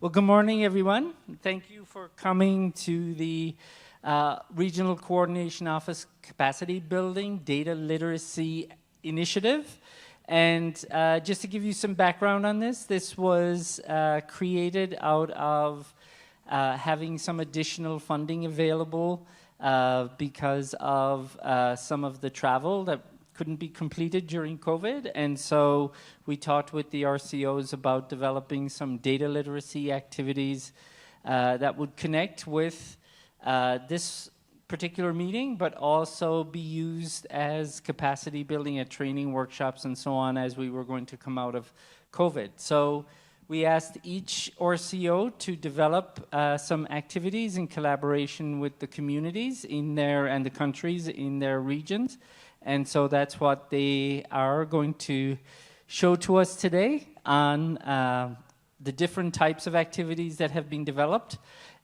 Well, good morning, everyone. Thank you for coming to the Regional Coordination Office Capacity Building Data Literacy Initiative. And just to give you some background on this was created out of having some additional funding available because of some of the travel that couldn't be completed during COVID. And so we talked with the RCOs about developing some data literacy activities that would connect with this particular meeting, but also be used as capacity building at training workshops and so on as we were going to come out of COVID. So we asked each RCO to develop some activities in collaboration with the communities in their and the countries in their regions. And so that's what they are going to show to us today on the different types of activities that have been developed.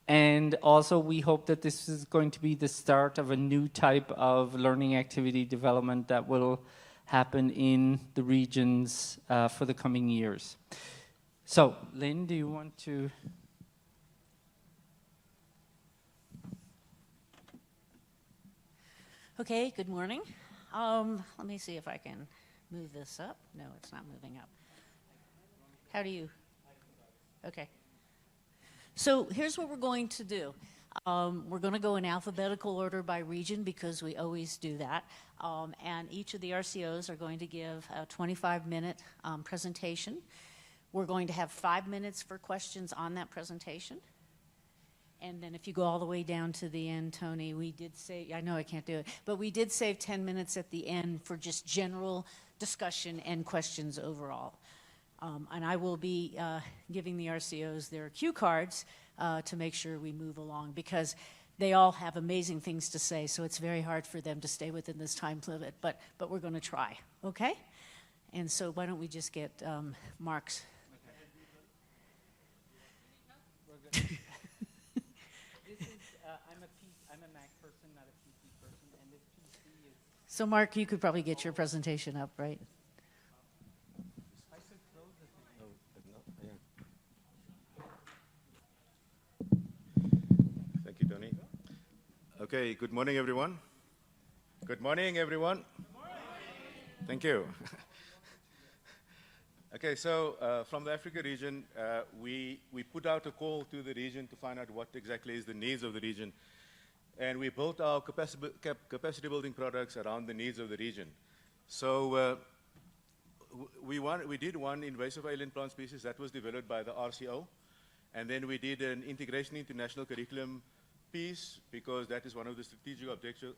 And also we hope that this is going to be the start of a new type of learning activity development that will happen in the regions for the coming years. So, Lynn, do you want to? Okay, good morning. Let me see if I can move this up. No, it's not moving up. How do you? Okay. So here's what we're going to do. We're going to go in alphabetical order by region because we always do that. And each of the RCOs are going to give a 25-minute presentation. We're going to have 5 minutes for questions on that presentation. And then if you go all the way down to the end, Tony, we did say, I know I can't do it, but we did save 10 minutes at the end for just general discussion and questions overall. And I will be giving the RCOs their cue cards to make sure we move along because they all have amazing things to say, so it's very hard for them to stay within this time limit, but we're going to try, okay? And so why don't we just get Mark's. So Mark, you could probably get your presentation up, right? Thank you, Tony. Okay, good morning, everyone. Good morning, everyone. Good morning. Thank you. Okay, so from the Africa region, we put out a call to the region to find out what exactly is the needs of the region. And we built our capacity building products around the needs of the region. So we did one invasive alien plant species that was developed by the RCO. And then we did an integration into national curriculum piece because that is one of the strategic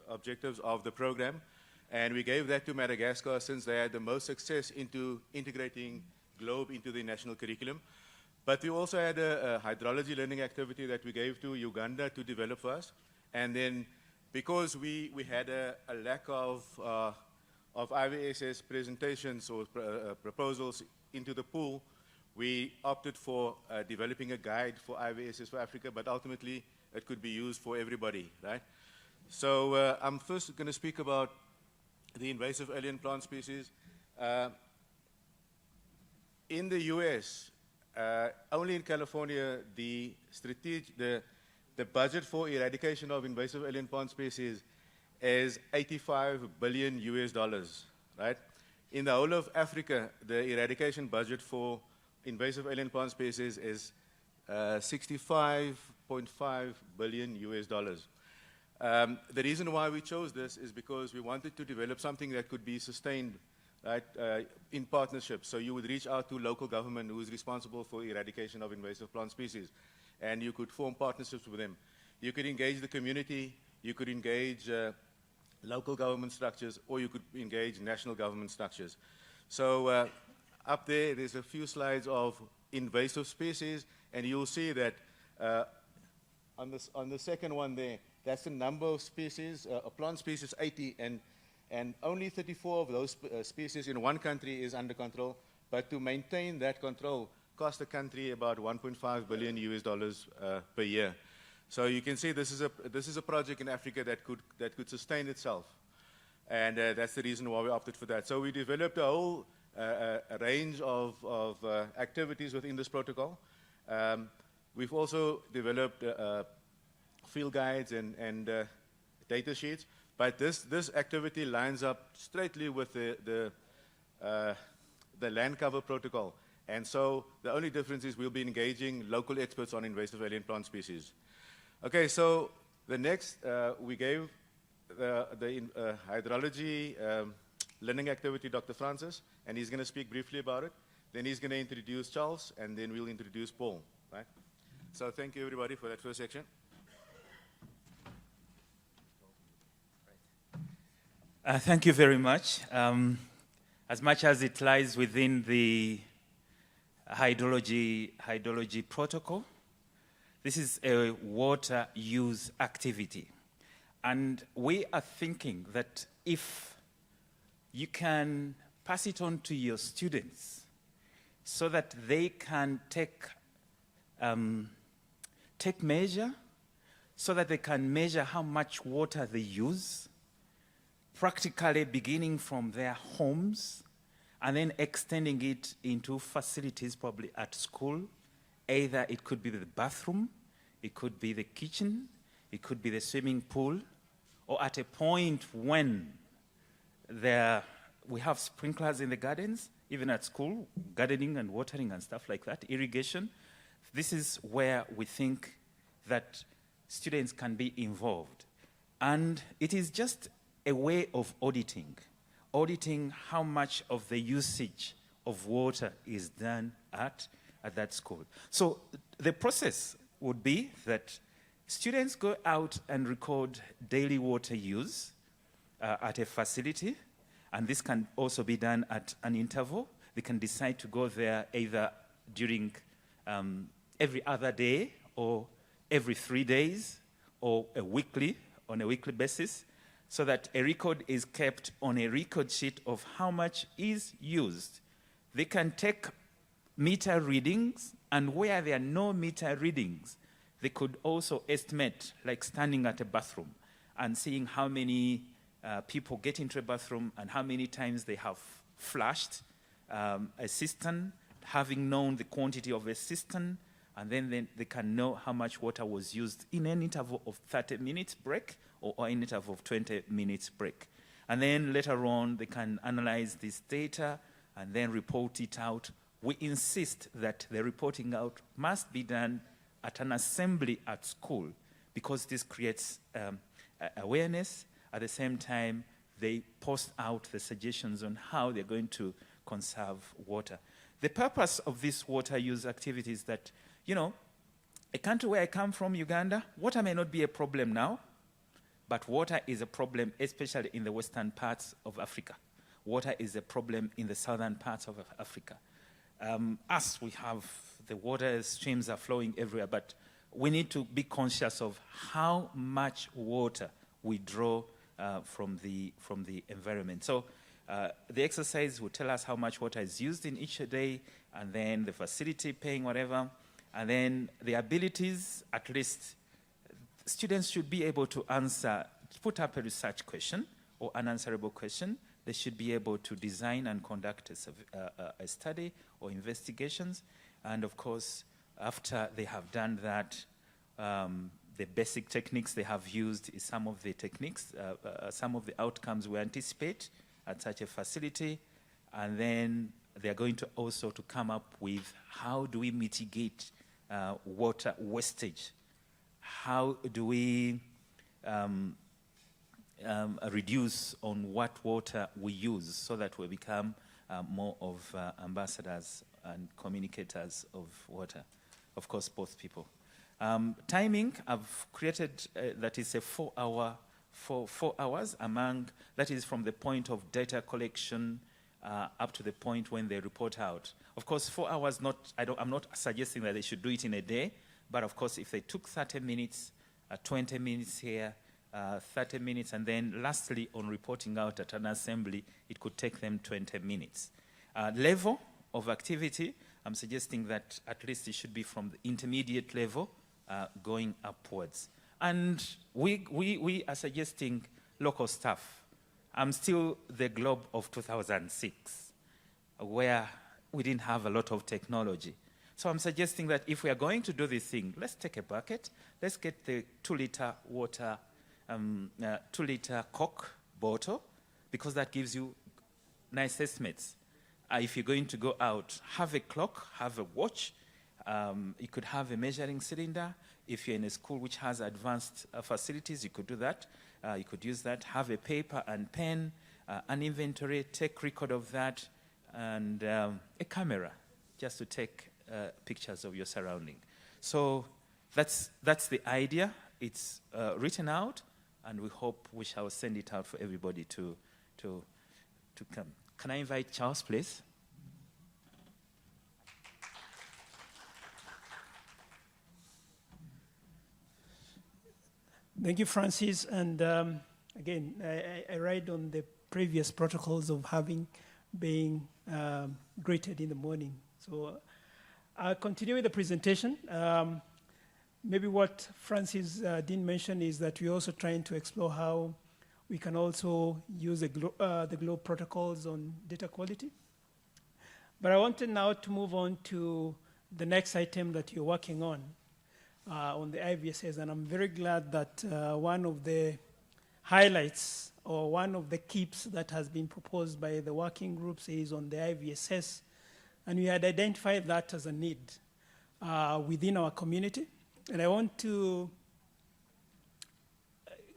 objectives of the program. And we gave that to Madagascar since they had the most success into integrating GLOBE into the national curriculum. But we also had a hydrology learning activity that we gave to Uganda to develop for us. And then, because we had a lack of IVSS presentations or proposals into the pool, we opted for developing a guide for IVSS for Africa, but ultimately it could be used for everybody, right? So I'm first going to speak about the invasive alien plant species. In the US, only in California, the budget for eradication of invasive alien plant species is $85 billion US, right? In the whole of Africa, the eradication budget for invasive alien plant species is $65.5 billion US. The reason why we chose this is because we wanted to develop something that could be sustained, right, in partnership. So you would reach out to local government who is responsible for eradication of invasive plant species. And you could form partnerships with them. You could engage the community, you could engage local government structures, or you could engage national government structures. So up there's a few slides of invasive species, and you'll see that on the second one there, that's the number of species, a plant species 80, and only 34 of those species in one country is under control. But to maintain that control, cost the country about $1.5 billion US per year. So you can see this is a project in Africa that could sustain itself, and that's the reason why we opted for that. So we developed a whole a range of activities within this protocol. We've also developed field guides and data sheets, but this activity lines up straightly with the land cover protocol. And so the only difference is we'll be engaging local experts on invasive alien plant species. Okay, so the next, we gave the hydrology learning activity Dr. Francis, and he's going to speak briefly about it. Then he's going to introduce Charles, and then we'll introduce Paul, right? So thank you, everybody, for that first section. Thank you very much. As much as it lies within the hydrology protocol, this is a water use activity. And we are thinking that if you can pass it on to your students so that they can take measure, so that they can measure how much water they use, practically beginning from their homes and then extending it into facilities, probably at school. Either it could be the bathroom, it could be the kitchen, it could be the swimming pool, or at a point when we have sprinklers in the gardens, even at school, gardening and watering and stuff like that, irrigation. This is where we think that students can be involved. And it is just a way of auditing how much of the usage of water is done at that school. So the process would be that students go out and record daily water use at a facility, and this can also be done at an interval. They can decide to go there either during every other day or every 3 days or on a weekly basis, so that a record is kept on a record sheet of how much is used. They can take meter readings, and where there are no meter readings, they could also estimate, like standing at a bathroom and seeing how many people get into a bathroom and how many times they have flushed a cistern, having known the quantity of a cistern, and then they can know how much water was used in an interval of 30 minutes break or an interval of 20 minutes break. And then later on, they can analyze this data and then report it out. We insist that the reporting out must be done at an assembly at school, because this creates awareness. At the same time, they post out the suggestions on how they're going to conserve water. The purpose of this water use activity is that, a country where I come from, Uganda, water may not be a problem now, but water is a problem, especially in the western parts of Africa. Water is a problem in the southern parts of Africa. Us, we have the water streams are flowing everywhere, but we need to be conscious of how much water we draw from the environment. So the exercise will tell us how much water is used in each day, and then the facility paying whatever, and then the abilities, at least students should be able to put up a research question or an answerable question. They should be able to design and conduct a study or investigations. And of course, after they have done that, the basic techniques they have used is some of the techniques, some of the outcomes we anticipate at such a facility. And then they're going to also to come up with how do we mitigate water wastage? How do we reduce on what water we use so that we become more of ambassadors and communicators of water? Of course, both people. Timing, I've created that is a 4 hours that is from the point of data collection up to the point when they report out. Of course, 4 hours, I'm not suggesting that they should do it in a day, but of course, if they took 30 minutes, 20 minutes here, 30 minutes, and then lastly, on reporting out at an assembly, it could take them 20 minutes. Level of activity, I'm suggesting that at least it should be from the intermediate level going upwards. And we are suggesting local staff. I'm still the globe of 2006, where we didn't have a lot of technology. So I'm suggesting that if we are going to do this thing, let's take a bucket, let's get the 2-liter water, 2-liter Coke bottle, because that gives you nice estimates. If you're going to go out, have a clock, have a watch. You could have a measuring cylinder. If you're in a school which has advanced facilities, you could do that. You could use that. Have a paper and pen, an inventory, take record of that, and a camera, just to take pictures of your surrounding. So that's the idea. It's written out, and we hope we shall send it out for everybody to come. Can I invite Charles, please? Thank you, Francis. And again, I ride on the previous protocols of being greeted in the morning. So I'll continue with the presentation. Maybe what Francis didn't mention is that we're also trying to explore how we can also use the GLOBE protocols on data quality. But I wanted now to move on to the next item that you're working on the IVSS, and I'm very glad that one of the highlights or one of the keeps that has been proposed by the working groups is on the IVSS, and we had identified that as a need within our community. And I want to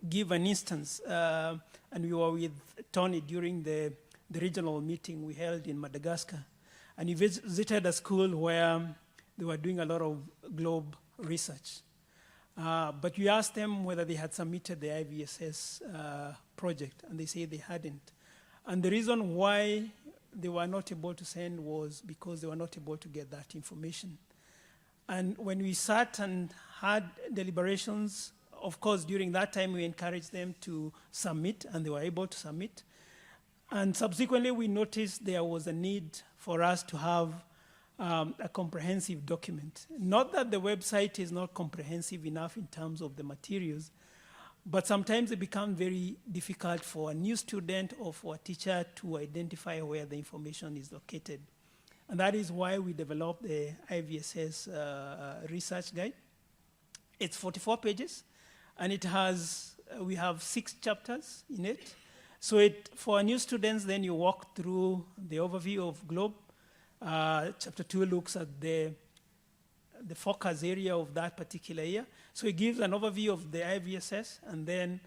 give an instance, and we were with Tony during the regional meeting we held in Madagascar, and he visited a school where they were doing a lot of GLOBE research. But we asked them whether they had submitted the IVSS project, and they said they hadn't. And the reason why they were not able to send was because they were not able to get that information. And when we sat and had deliberations, of course, during that time, we encouraged them to submit, and they were able to submit. And subsequently, we noticed there was a need for us to have a comprehensive document. Not that the website is not comprehensive enough in terms of the materials, but sometimes it becomes very difficult for a new student or for a teacher to identify where the information is located. And that is why we developed the IVSS research guide. It's 44 pages, and it has, we have 6 chapters in it. So for new students, then you walk through the overview of GLOBE. Chapter 2 looks at the focus area of that particular year. So it gives an overview of the IVSS, and then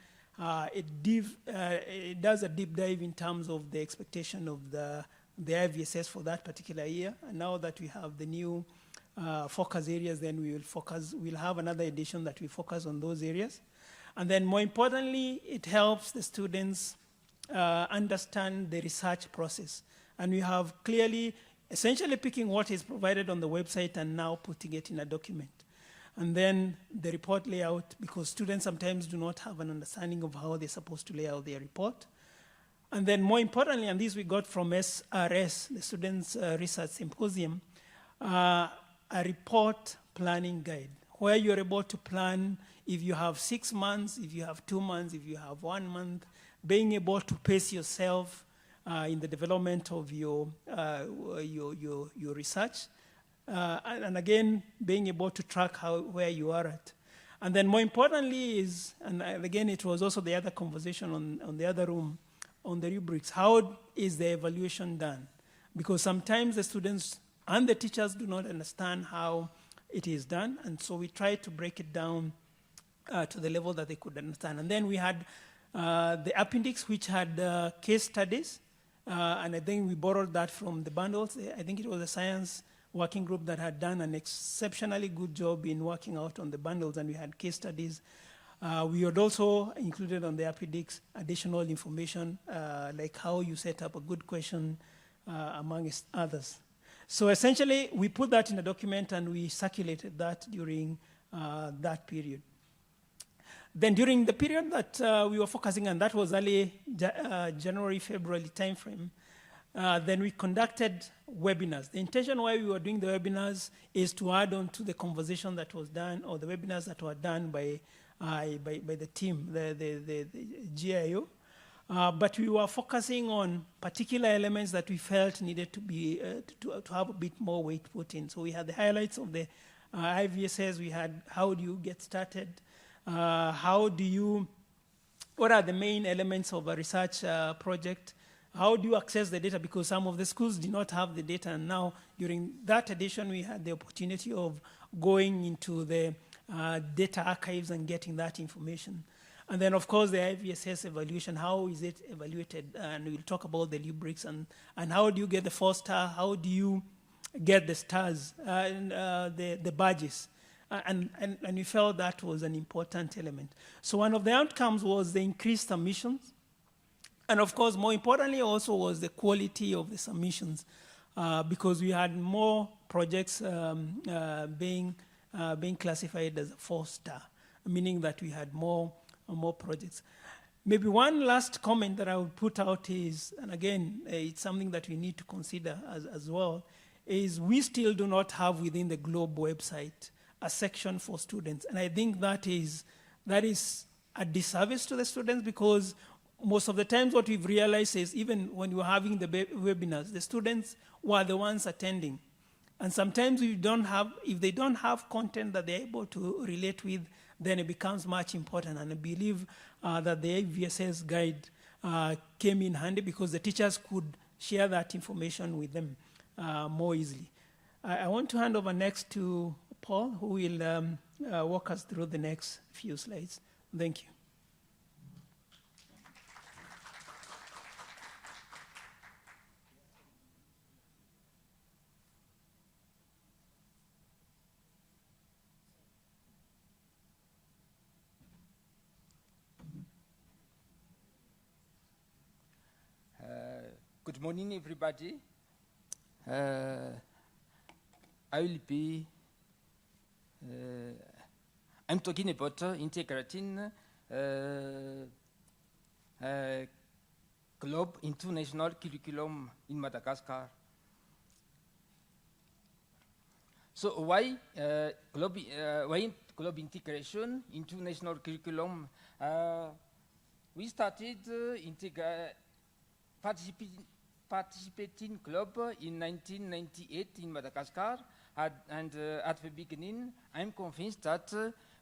it does a deep dive in terms of the expectation of the IVSS for that particular year. And now that we have the new focus areas, then we'll have another edition that we focus on those areas. And then more importantly, it helps the students understand the research process. And we have clearly essentially picking what is provided on the website and now putting it in a document. And then the report layout, because students sometimes do not have an understanding of how they're supposed to lay out their report. And then more importantly, and this we got from SRS, the Students' Research Symposium, a report planning guide, where you're able to plan if you have 6 months, if you have 2 months, if you have 1 month, being able to pace yourself in the development of your research, and again, being able to track where you are at. And then more importantly is, and again, it was also the other conversation on the other room, on the rubrics, how is the evaluation done? Because sometimes the students and the teachers do not understand how it is done, and so we try to break it down to the level that they could understand. And then we had the appendix, which had case studies, and I think we borrowed that from the bundles. I think it was a science working group that had done an exceptionally good job in working out on the bundles, and we had case studies. We had also included on the appendix additional information, like how you set up a good question, among others. So essentially, we put that in a document, and we circulated that during that period. Then during the period that we were focusing on, that was early January, February timeframe, then we conducted webinars. The intention why we were doing the webinars is to add on to the conversation that was done, or the webinars that were done by the team, the GIO. But we were focusing on particular elements that we felt needed to be to have a bit more weight put in. So we had the highlights of the IVSS. We had how do you get started? What are the main elements of a research project? How do you access the data? Because some of the schools did not have the data, and now during that edition, we had the opportunity of going into the data archives and getting that information. And then, of course, the IVSS evaluation, how is it evaluated? And we'll talk about the rubrics and how do you get the 4-star? How do you get the stars, and the badges? And we felt that was an important element. So one of the outcomes was the increased submissions. And of course, more importantly also was the quality of the submissions, because we had more projects being classified as a 4-star, meaning that we had more projects. Maybe one last comment that I would put out is, and again, it's something that we need to consider as well, is we still do not have within the Globe website a section for students. And I think that is a disservice to the students, because most of the times what we've realized is even when we're having the webinars, the students were the ones attending. And sometimes if they don't have content that they're able to relate with, then it becomes much important. And I believe that the AVSS guide came in handy because the teachers could share that information with them more easily. I want to hand over next to Paul, who will walk us through the next few slides. Thank you. Good morning, everybody. I will be. I'm talking about integrating Globe into national curriculum in Madagascar. So why Globe integration into national curriculum? We started participating Globe in 1998 in Madagascar, and at the beginning, I'm convinced that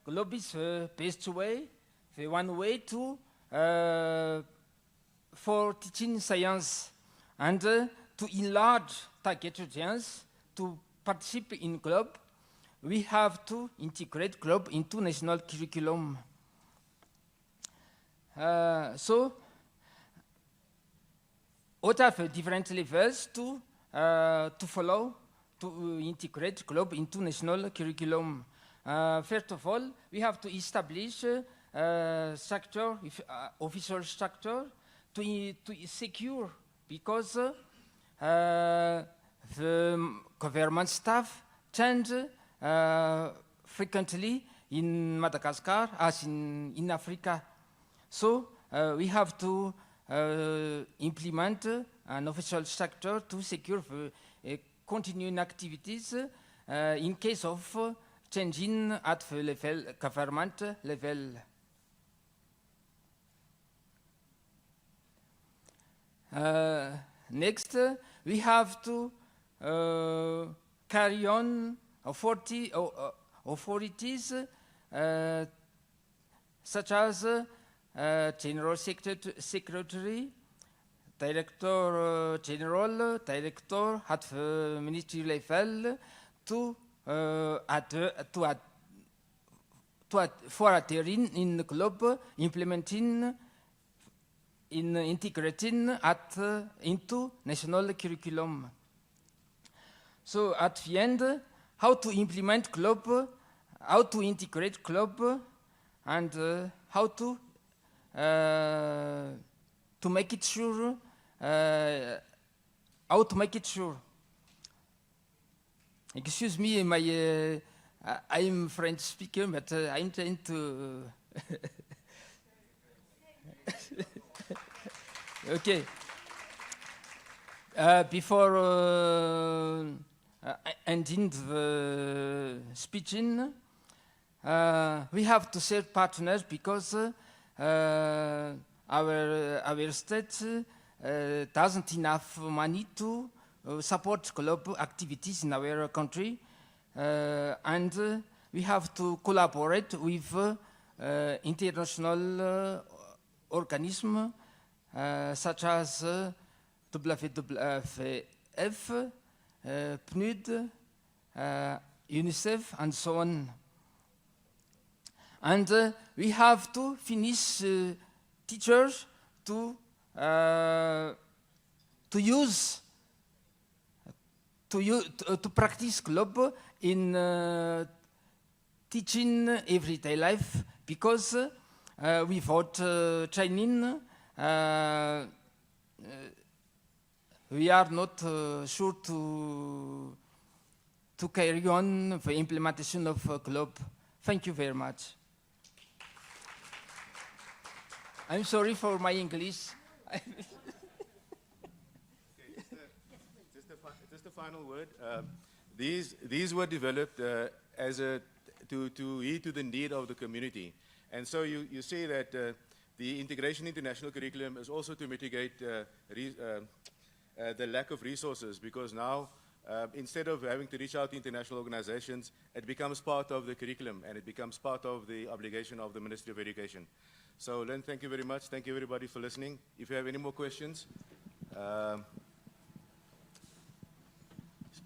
Globe is the best way, the one way to for teaching science and to enlarge target audience to participate in Globe. We have to integrate Globe into national curriculum. So, what are the different levels to follow to integrate Globe into national curriculum? First of all, we have to establish structure, official structure to secure, because the government staff change frequently in Madagascar as in Africa. So we have to implement an official structure to secure the continuing activities in case of changing at the level, government level. Next, we have to carry on authorities such as General Secretary, Director General, Director at the ministry level for adhering in the Globe, implementing integrating into national curriculum. So at the end, how to implement Globe, how to integrate Globe, and how to make it sure, how to make it sure. Excuse me, I'm French speaker, but I'm trying to. Okay. Before ending the speeching, we have to serve partners because our state doesn't enough money to support club activities in our country, and we have to collaborate with international organisms such as WWF, PNUD, UNICEF, and so on. And we have to finish teachers to practice club in teaching everyday life, because without training we are not sure to carry on the implementation of a club. Thank you very much. I'm sorry for my English. Just a final word. These were developed as to heed to the need of the community. And so you see that the Integration International Curriculum is also to mitigate the lack of resources, because now instead of having to reach out to international organizations, it becomes part of the curriculum and it becomes part of the obligation of the Ministry of Education. So Lynn, thank you very much. Thank you everybody for listening. If you have any more questions,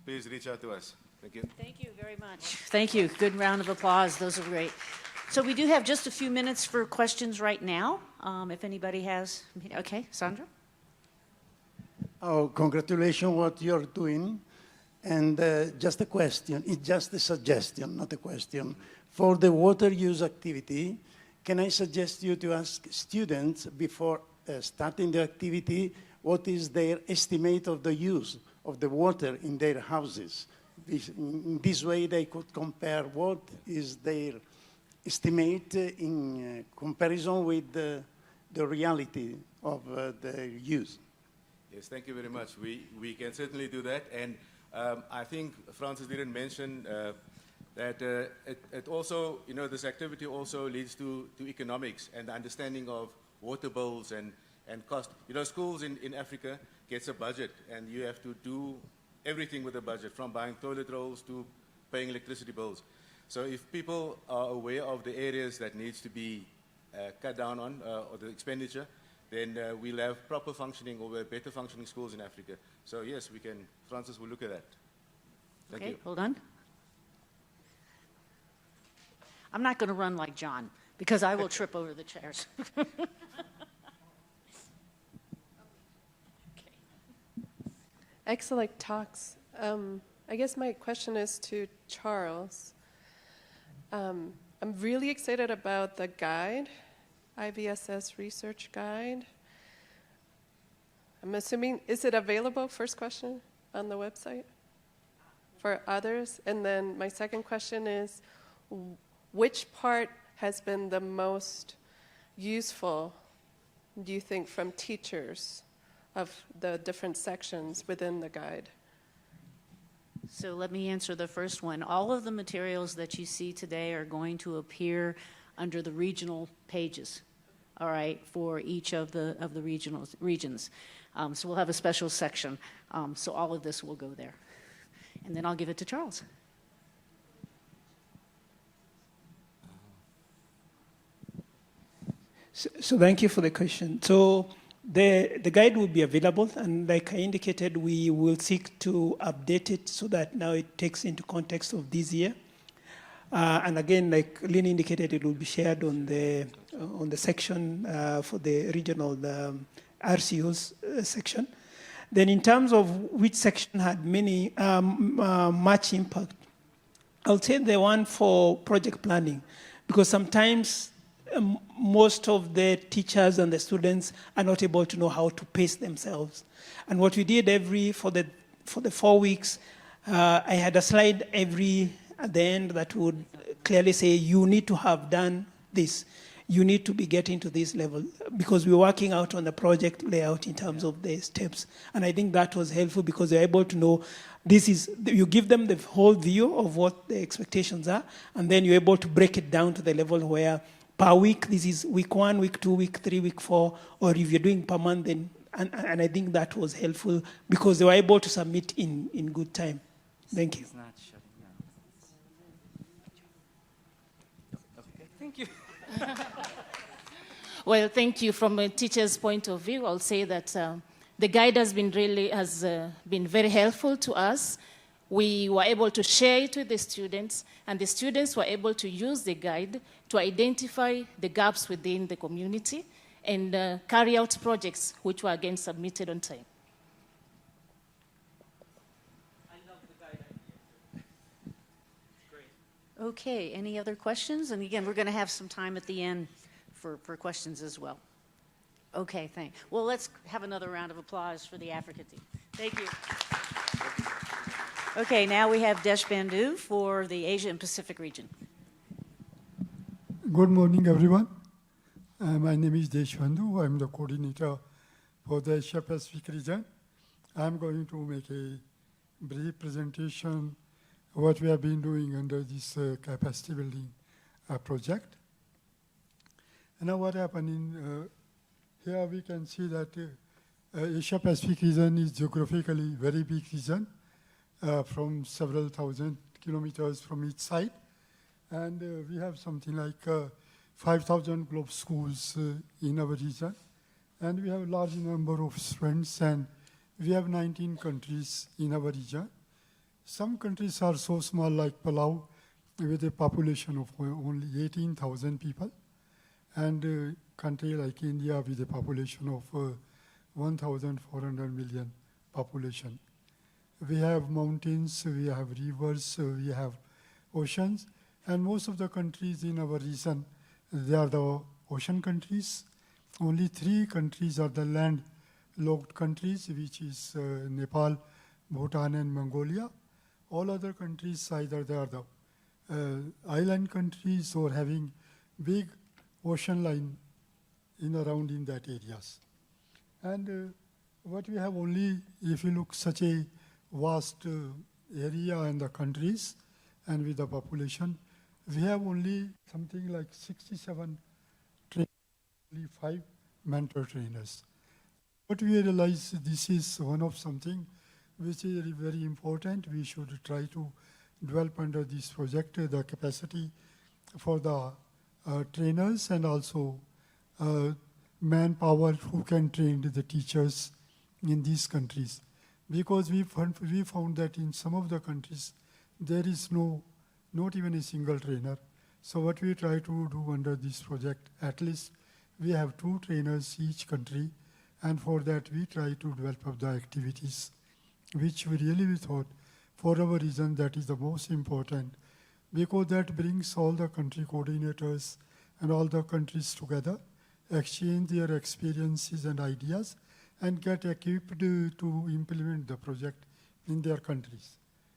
please reach out to us. Thank you. Thank you very much. Thank you. Good round of applause. Those are great. So we do have just a few minutes for questions right now. If anybody has, okay, Sandra? Oh, congratulations what you're doing. And just a question, it's just a suggestion, not a question. For the water use activity, can I suggest you to ask students before starting the activity, what is their estimate of the use of the water in their houses? In this way, they could compare what is their estimate in comparison with the reality of the use. Yes, thank you very much. We can certainly do that. And I think Francis didn't mention that it also, this activity also leads to economics and the understanding of water bills and cost. Schools in Africa gets a budget, and you have to do everything with a budget, from buying toilet rolls to paying electricity bills. So if people are aware of the areas that needs to be cut down on, or the expenditure, then we'll have proper functioning, or better functioning schools in Africa. So yes, we can, Francis will look at that. Thank you. Hold on. I'm not going to run like John, because I will trip over the chairs. Excellent talks. I guess my question is to Charles. I'm really excited about the guide, IVSS research guide. I'm assuming, is it available, first question, on the website for others? And then my second question is, which part has been the most useful, do you think, from teachers of the different sections within the guide? So let me answer the first one. All of the materials that you see today are going to appear under the regional pages, all right, for each of the regions. So we'll have a special section. So all of this will go there. And then I'll give it to Charles. So thank you for the question. So the guide will be available, and like I indicated, we will seek to update it so that now it takes into context of this year. And again, like Lynn indicated, it will be shared on the section for the regional RCOs section. Then in terms of which section had much impact, I'll say the one for project planning, because sometimes most of the teachers and the students are not able to know how to pace themselves. And what we did for the 4 weeks, I had a slide at the end that would clearly say, you need to have done this. You need to be getting to this level, because we're working out on the project layout in terms of the steps. And I think that was helpful, because they're able to know you give them the whole view of what the expectations are, and then you're able to break it down to the level where per week, this is week 1, week 2, week 3, week 4, or if you're doing per month, then, and I think that was helpful because they were able to submit in good time. Thank you. It's not shutting down. Okay, thank you. Well, thank you. From a teacher's point of view, I'll say that the guide has been very helpful to us. We were able to share it with the students, and the students were able to use the guide to identify the gaps within the community and carry out projects which were again submitted on time. I love the guide idea. Great. Okay, any other questions? And again, we're going to have some time at the end for questions as well. Okay, thanks. Well, let's have another round of applause for the Africa team. Thank you. Okay, now we have Desh Bandhu for the Asia and Pacific region. Good morning, everyone. My name is Desh Bandhu. I'm the coordinator for the Asia Pacific region. I'm going to make a brief presentation of what we have been doing under this capacity building project. And now what happened in here we can see that Asia Pacific region is geographically very big region from several thousand kilometers from each side. And we have something like 5,000 globe schools in our region. And we have a large number of students, and we have 19 countries in our region. Some countries are so small, like Palau, with a population of only 18,000 people. And a country like India with a population of 1,400 million population. We have mountains, we have rivers, we have oceans, and most of the countries in our region, they are the ocean countries. Only 3 countries are the landlocked countries, which is Nepal, Bhutan, and Mongolia. All other countries, either they are the island countries or having big ocean line in around in that areas. And what we have only, if you look such a vast area and the countries and with the population, we have only something like 67 trainers, only 5 mentor trainers. But we realize this is one of something which is very important. We should try to develop under this project the capacity for the trainers and also manpower who can train the teachers in these countries. Because we found that in some of the countries, there is not even a single trainer. So what we try to do under this project, at least we have 2 trainers each country, and for that we try to develop up the activities, which we really thought for our region that is the most important, because that brings all the country coordinators and all the countries together, exchange their experiences and ideas, and get equipped to implement the project in their countries.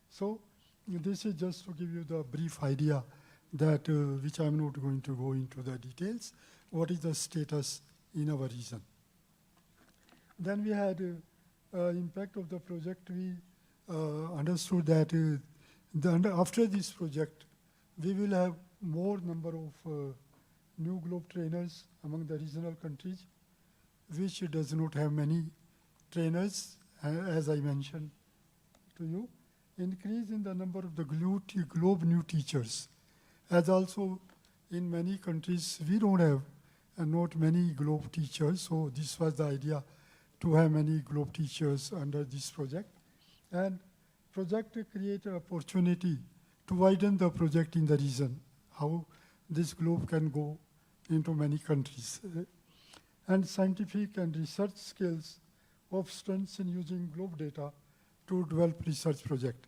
So this is just to give you the brief idea that which I'm not going to go into the details, what is the status in our region. Then we had impact of the project. We understood that after this project, we will have more number of new globe trainers among the regional countries, which does not have many trainers, as I mentioned to you. Increase in the number of the globe new teachers. As also in many countries, we don't have not many globe teachers, so this was the idea to have many globe teachers under this project. And project create an opportunity to widen the project in the region, how this globe can go into many countries. And scientific and research skills of students in using globe data to develop research project.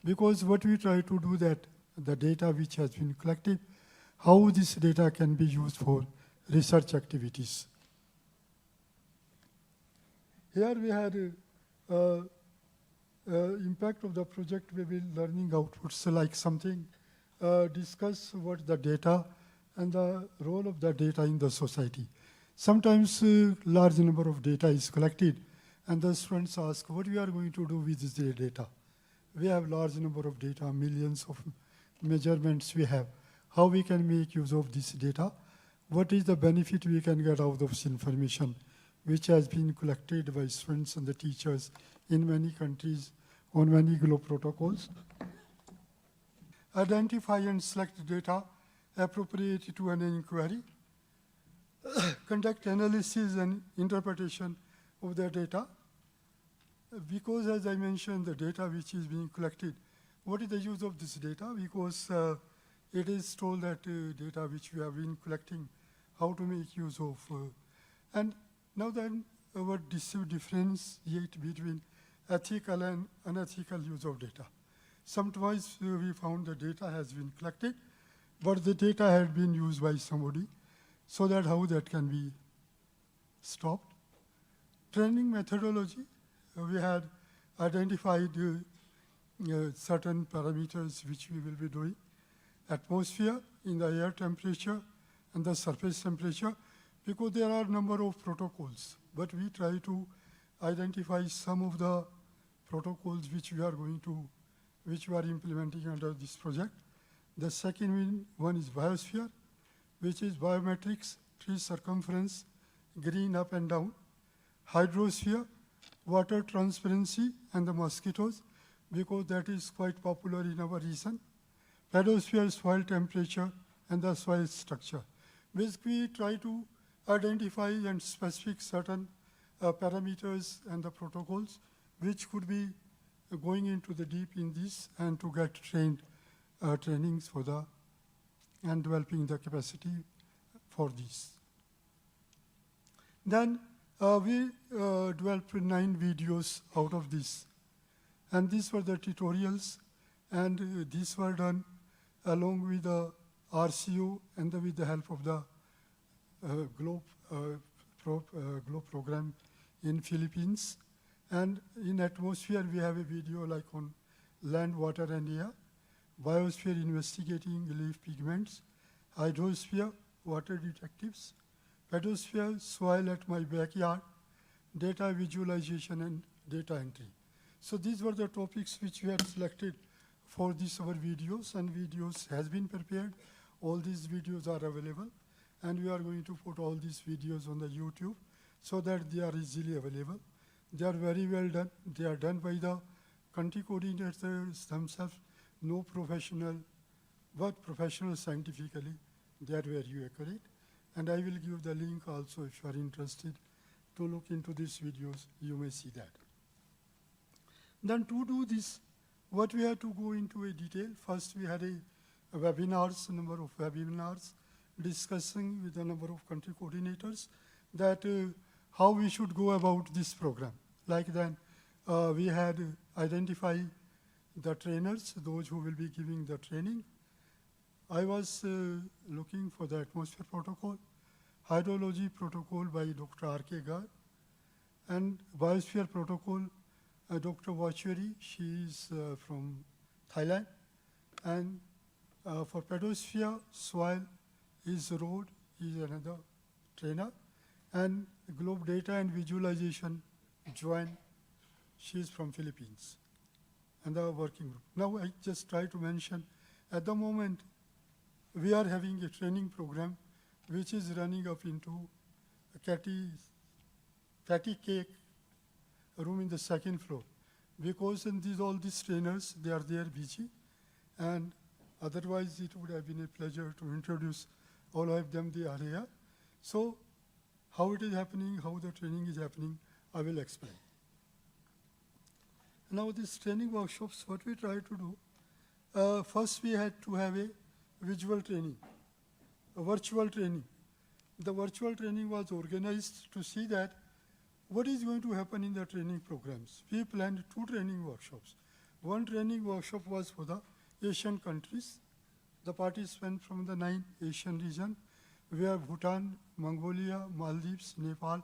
Because what we try to do that, the data which has been collected, how this data can be used for research activities. Here we had impact of the project, we will learning outputs like something, discuss what the data and the role of the data in the society. Sometimes large number of data is collected and the students ask what we are going to do with this data. We have large number of data, millions of measurements we have. How we can make use of this data? what is the benefit we can get out of this information, which has been collected by students and the teachers in many countries on many globe protocols. Identify and select data appropriate to an inquiry. Conduct analysis and interpretation of the data. Because, as I mentioned, the data which is being collected, what is the use of this data? Because it is told that data which we have been collecting, how to make use of. And now then, our differentiate between ethical and unethical use of data. Sometimes we found the data has been collected, but the data had been used by somebody, so that how that can be stopped. Training methodology, we had identified certain parameters which we will be doing. Atmosphere, in the air temperature, and the surface temperature, because there are a number of protocols, but we try to identify some of the protocols which we are implementing under this project. The second one is biosphere, which is biometrics, tree circumference, green up and down. Hydrosphere, water transparency, and the mosquitoes, because that is quite popular in our region. Pedosphere, soil temperature, and the soil structure. Basically, we try to identify and specific certain parameters and the protocols which could be going into the deep in this and to get trainings for the and developing the capacity for this. Then we developed 9 videos out of this. And these were the tutorials, and these were done along with the RCO and with the help of the Globe program in Philippines. And in atmosphere, we have a video like on land, water, and air. Biosphere, investigating leaf pigments. Hydrosphere, water detectives. Pedosphere, soil at my backyard. Data visualization and data entry. So these were the topics which we had selected for these our videos, and videos has been prepared. All these videos are available, and we are going to put all these videos on the YouTube so that they are easily available. They are very well done. They are done by the country coordinators themselves, no professional, but professional scientifically. They are very accurate. And I will give the link also if you are interested to look into these videos, you may see that. Then to do this, what we had to go into a detail. First, we had a number of webinars discussing with a number of country coordinators that how we should go about this program. Like then, we had identified the trainers, those who will be giving the training. I was looking for the atmosphere protocol, hydrology protocol by Dr. RCOs, and biosphere protocol, Dr. Wachuri, she is from Thailand. And for pedosphere, soil is road, is another trainer. And globe data and visualization, Joanne, she is from Philippines, and the working group. Now I just try to mention, at the moment, we are having a training program which is running up into a fatty cake room in the second floor. Because in all these trainers, they are there busy, and otherwise it would have been a pleasure to introduce all of them, they are here. So how it is happening, how the training is happening, I will explain. Now these training workshops, what we try to do, first we had to have a visual training, a virtual training. The virtual training was organized to see that what is going to happen in the training programs. We planned 2 training workshops. One training workshop was for the Asian countries. The participants from the 9 Asian region, where Bhutan, Mongolia, Maldives, Nepal,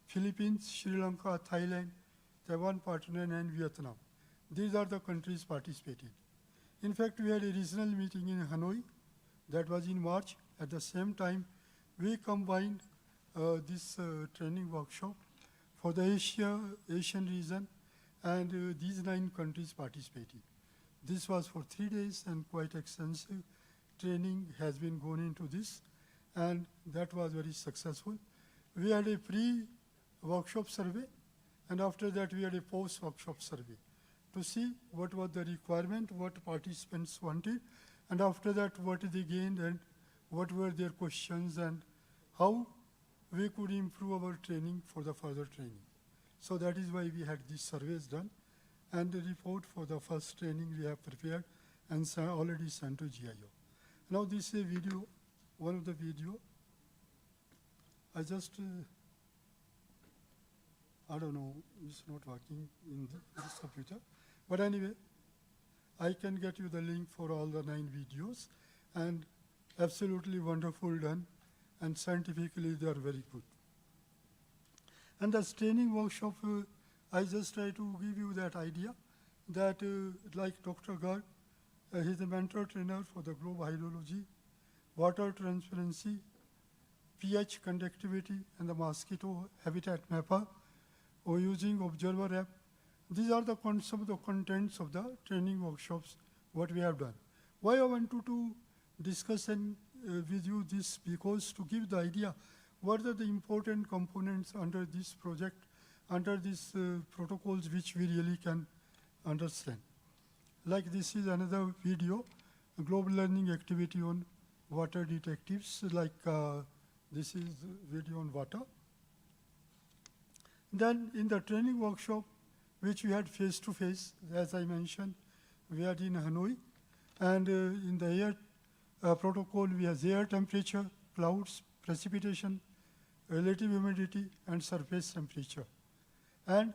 Philippines, Sri Lanka, Thailand, Taiwan partner, and Vietnam. These are the countries participating. In fact, we had a regional meeting in Hanoi, that was in March. At the same time, we combined this training workshop for the Asian region, and these 9 countries participating. This was for 3 days, and quite extensive training has been gone into this. and that was very successful. We had a pre-workshop survey, and after that we had a post-workshop survey to see what was the requirement, what participants wanted, and after that what they gained and what were their questions and how we could improve our training for the further training. So that is why we had these surveys done, and the report for the first training we have prepared and already sent to GIO. Now this is a video, one of the video. I just, I don't know, it's not working in this computer. But anyway, I can get you the link for all the 9 videos, and absolutely wonderful done, and scientifically they are very good. And this training workshop, I just try to give you that idea that like Dr. Garg, he's a mentor trainer for the globe hydrology, water transparency, pH conductivity, and the mosquito habitat mapper, or using Observer app. These are some of the contents of the training workshops, what we have done. Why I wanted to discuss and with you this, because to give the idea what are the important components under this project, under these protocols which we really can understand. Like this is another video, a global learning activity on water detectives, like this is video on water. Then in the training workshop, which we had face-to-face, as I mentioned, we had in Hanoi, and in the air protocol, we have air temperature, clouds, precipitation, relative humidity, and surface temperature. And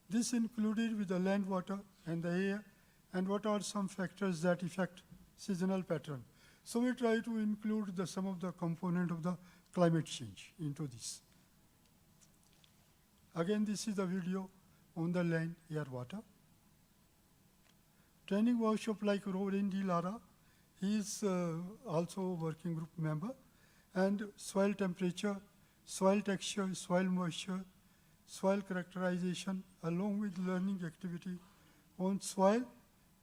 this included with the land water and the air, and what are some factors that affect seasonal pattern. So we try to include some of the component of the climate change into this. Again, this is the video on the land, air, water. Training workshop like Rorin D. Lara, he is also a working group member, and soil temperature, soil texture, soil moisture, soil characterization, along with learning activity on soil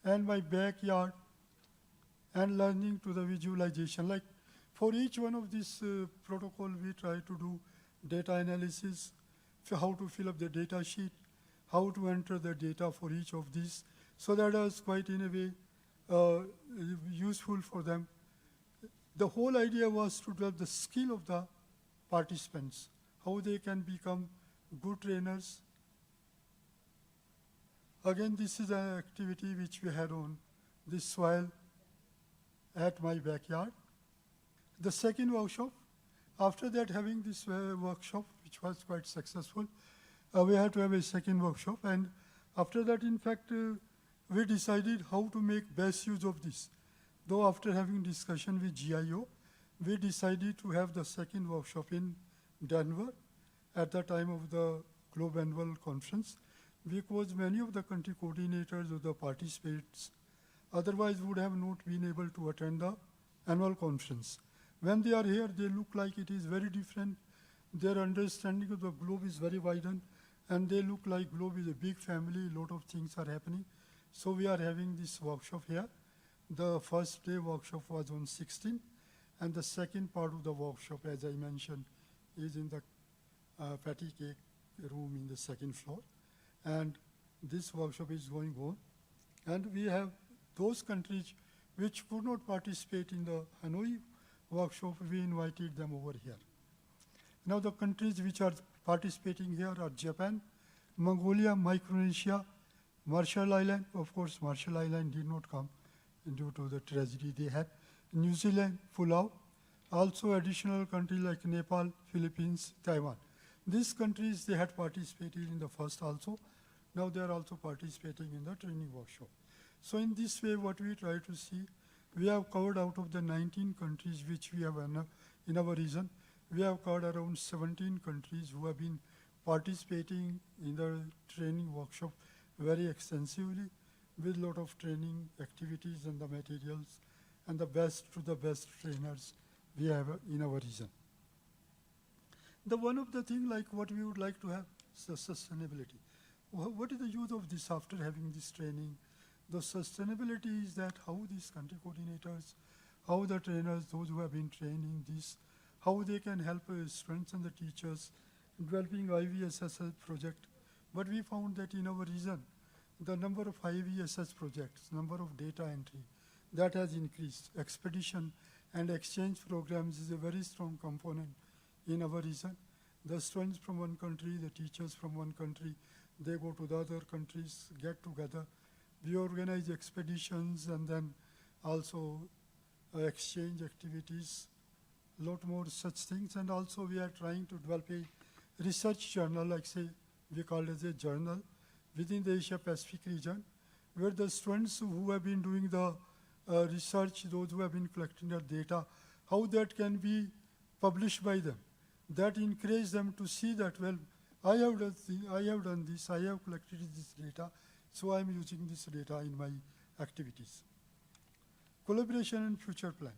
and my backyard, and learning to the visualization. Like for each one of these protocol, we try to do data analysis, how to fill up the data sheet, how to enter the data for each of these. So that was quite in a way useful for them. The whole idea was to develop the skill of the participants, how they can become good trainers. Again, this is an activity which we had on this soil at my backyard. The second workshop, after that having this workshop, which was quite successful, we had to have a second workshop, and after that, in fact, we decided how to make best use of this. Though after having discussion with GIO, we decided to have the second workshop in Denver at the time of the Globe Annual Conference, because many of the country coordinators of the participants otherwise would have not been able to attend the annual conference. When they are here, they look like it is very different. Their understanding of the globe is very widened, and they look like globe is a big family, a lot of things are happening. So we are having this workshop here. The first day workshop was on 16, and the second part of the workshop, as I mentioned, is in the patty cake room in the second floor. And this workshop is going on. And we have those countries which could not participate in the Hanoi workshop, we invited them over here. Now the countries which are participating here are Japan, Mongolia, Micronesia, Marshall Island. Of course, Marshall Island did not come due to the tragedy they had. New Zealand, Palau. Also additional countries like Nepal, Philippines, Taiwan. These countries, they had participated in the first also. Now they are also participating in the training workshop. So in this way, what we try to see, we have covered out of the 19 countries which we have in our region, we have covered around 17 countries who have been participating in the training workshop very extensively, with a lot of training activities and the materials, and the best to the best trainers we have in our region. The one of the things like what we would like to have is the sustainability. What is the use of this after having this training? The sustainability is that how these country coordinators, how the trainers, those who have been trained in this, how they can help students and the teachers developing IVSS project. But we found that in our region, the number of IVSS projects, number of data entry, that has increased. Expedition and exchange programs is a very strong component in our region. The students from one country, the teachers from one country, they go to the other countries, get together. We organize expeditions and then also exchange activities, a lot more such things. And also we are trying to develop a research journal, like say, we call it as a journal within the Asia Pacific region, where the students who have been doing the research, those who have been collecting the data, how that can be published by them. That encourages them to see that, well, I have done this, I have collected this data, so I am using this data in my activities. Collaboration and future plan.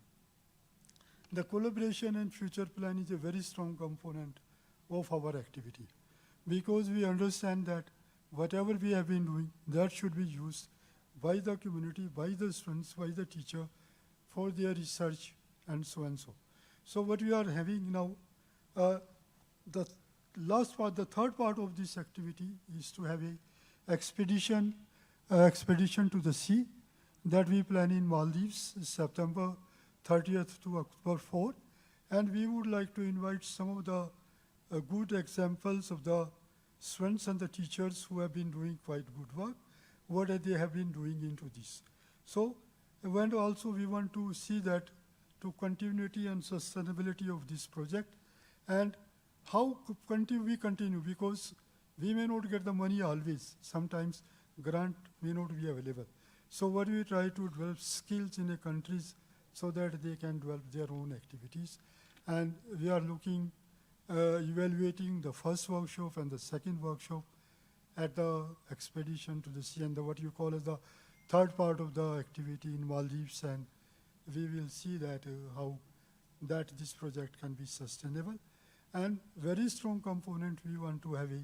The collaboration and future plan is a very strong component of our activity, because we understand that whatever we have been doing, that should be used by the community, by the students, by the teacher for their research and so and so. So what we are having now, the last part, the third part of this activity is to have a expedition to the sea that we plan in Maldives, September 30th to October 4. And we would like to invite some of the good examples of the students and the teachers who have been doing quite good work, what they have been doing into this. So, and also we want to see that to continuity and sustainability of this project, and how we continue, because we may not get the money always. Sometimes grant may not be available. So what we try to develop skills in the countries so that they can develop their own activities. And we are looking, evaluating the first workshop and the second workshop at the expedition to the sea, and what you call as the third part of the activity in Maldives, and we will see that how that this project can be sustainable. And very strong component, we want to have a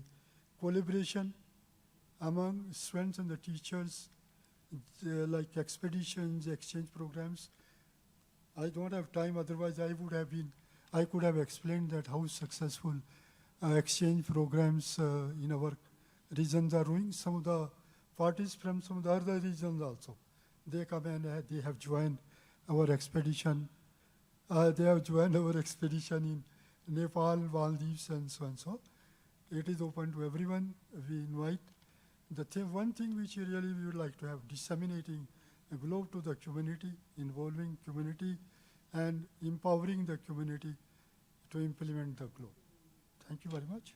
collaboration among students and the teachers, like expeditions, exchange programs. I don't have time, otherwise I could have explained that how successful exchange programs in our regions are doing. Some of the parties from some of the other regions also, they come and they have joined our expedition. They have joined our expedition in Nepal, Maldives, and so and so. It is open to everyone. We invite. One thing which really we would like to have, disseminating a globe to the community, involving community, and empowering the community to implement the globe. Thank you very much.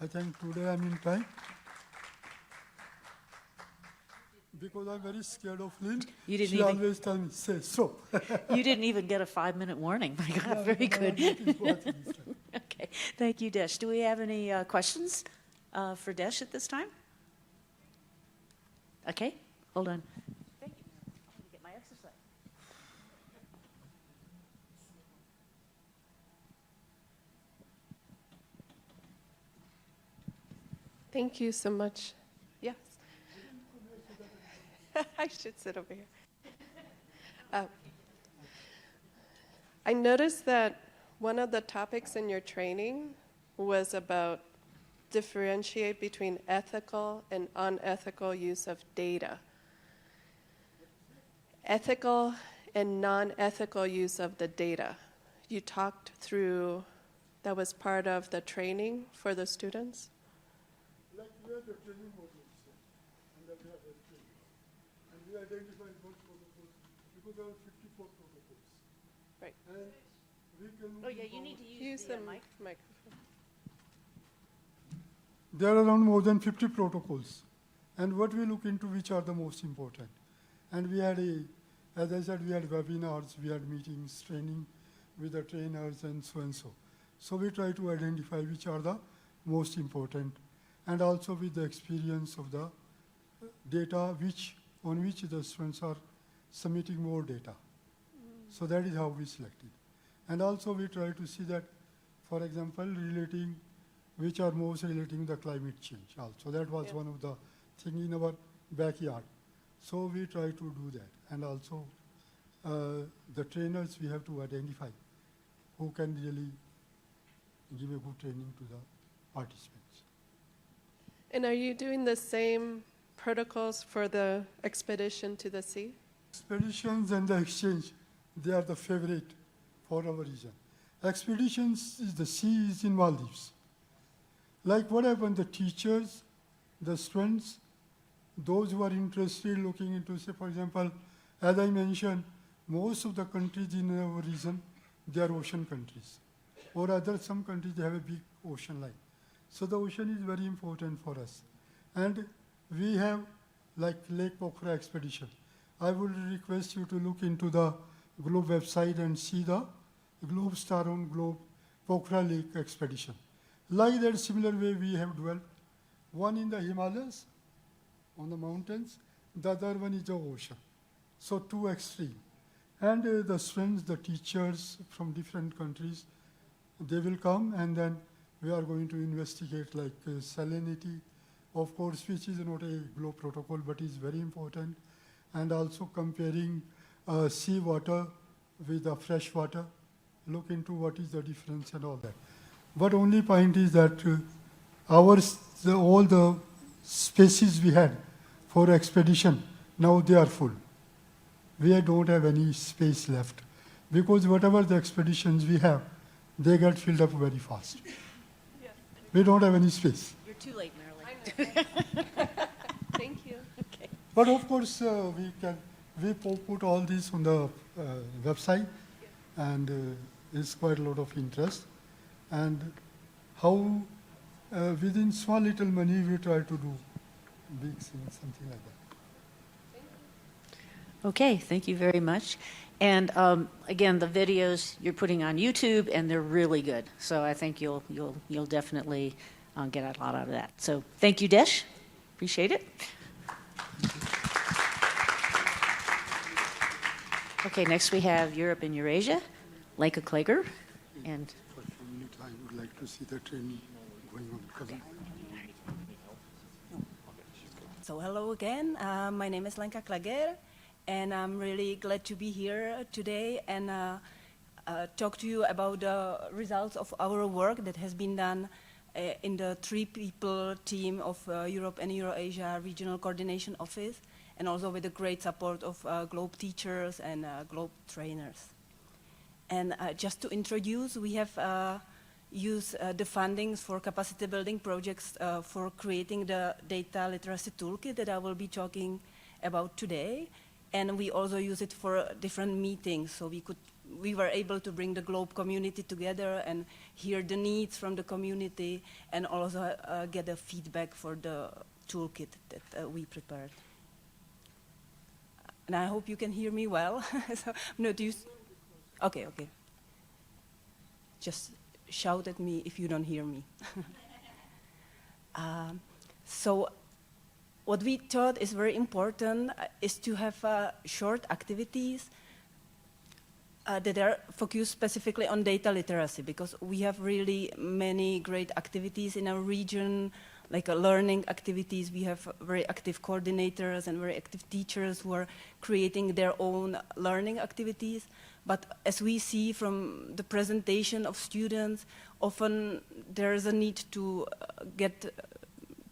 I think today I'm in time. Because I'm very scared of Lynn. She always tells me, say so. You didn't even get a 5-minute warning. My God, very good. Okay, thank you, Desh. Do we have any questions for Desh at this time? Okay, hold on. Thank you. I'm going to get my exercise. Thank you so much. Yes. I should sit over here. I noticed that one of the topics in your training was about differentiate between ethical and unethical use of data. Ethical and non-ethical use of the data. You talked through, that was part of the training for the students? Like we have the training modules, and that we have the training. And we identify those protocols, because there are 54 protocols. Right. And we can Oh, yeah, you need to use the microphone. There are around more than 50 protocols. And what we look into, which are the most important. And we had as I said, we had webinars, we had meetings, training with the trainers and so and so. So we try to identify which are the most important, and also with the experience of the data on which the students are submitting more data. So that is how we selected. And also we try to see that, for example, which are most relating to the climate change also. That was one of the things in our backyard. So we try to do that. And also the trainers, we have to identify who can really give a good training to the participants. And are you doing the same protocols for the expedition to the sea? Expeditions and the exchange, they are the favorite for our region. Expeditions is the sea is in Maldives. Like what happened, the teachers, the students, those who are interested looking into, say, for example, as I mentioned, most of the countries in our region, they are ocean countries. Or other, some countries, they have a big ocean line. So the ocean is very important for us. And we have like Lake Pokhara expedition. I would request you to look into the Globe website and see the Globe Star on Globe Pokhara Lake expedition. Like that similar way we have developed, one in the Himalayas, on the mountains, the other one is the ocean. So two extreme. And the students, the teachers from different countries, they will come, and then we are going to investigate like salinity, of course, which is not a globe protocol, but is very important, and also comparing sea water with the fresh water, look into what is the difference and all that. But only point is that all the spaces we had for expedition, now they are full. We don't have any space left, because whatever the expeditions we have, they get filled up very fast. Yeah. We don't have any space. You're too late, Marilyn. Thank you. Okay. But of course, we put all this on the website, and it's quite a lot of interest. And how within small little money we try to do big things, something like that. Okay, thank you very much. And again, the videos you're putting on YouTube, and they're really good. So I think you'll definitely get a lot out of that. So thank you, Desh. Appreciate it. Okay, next we have Europe and Eurasia, Lenka Klager, and For a few minutes, I would like to see the training going on. Because So hello again. My name is Lenka Klager, and I'm really glad to be here today and talk to you about the results of our work that has been done in the 3-people team of Europe and Eurasia Regional Coordination Office, and also with the great support of Globe teachers and Globe trainers. And just to introduce, we have used the fundings for capacity building projects for creating the data literacy toolkit that I will be talking about today. And we also use it for different meetings, so we were able to bring the Globe community together and hear the needs from the community, and also get a feedback for the toolkit that we prepared. And I hope you can hear me well. So, no, okay. Just shout at me if you don't hear me. So what we thought is very important is to have short activities that are focused specifically on data literacy, because we have really many great activities in our region, like learning activities. We have very active coordinators and very active teachers who are creating their own learning activities. But as we see from the presentation of students, often there is a need to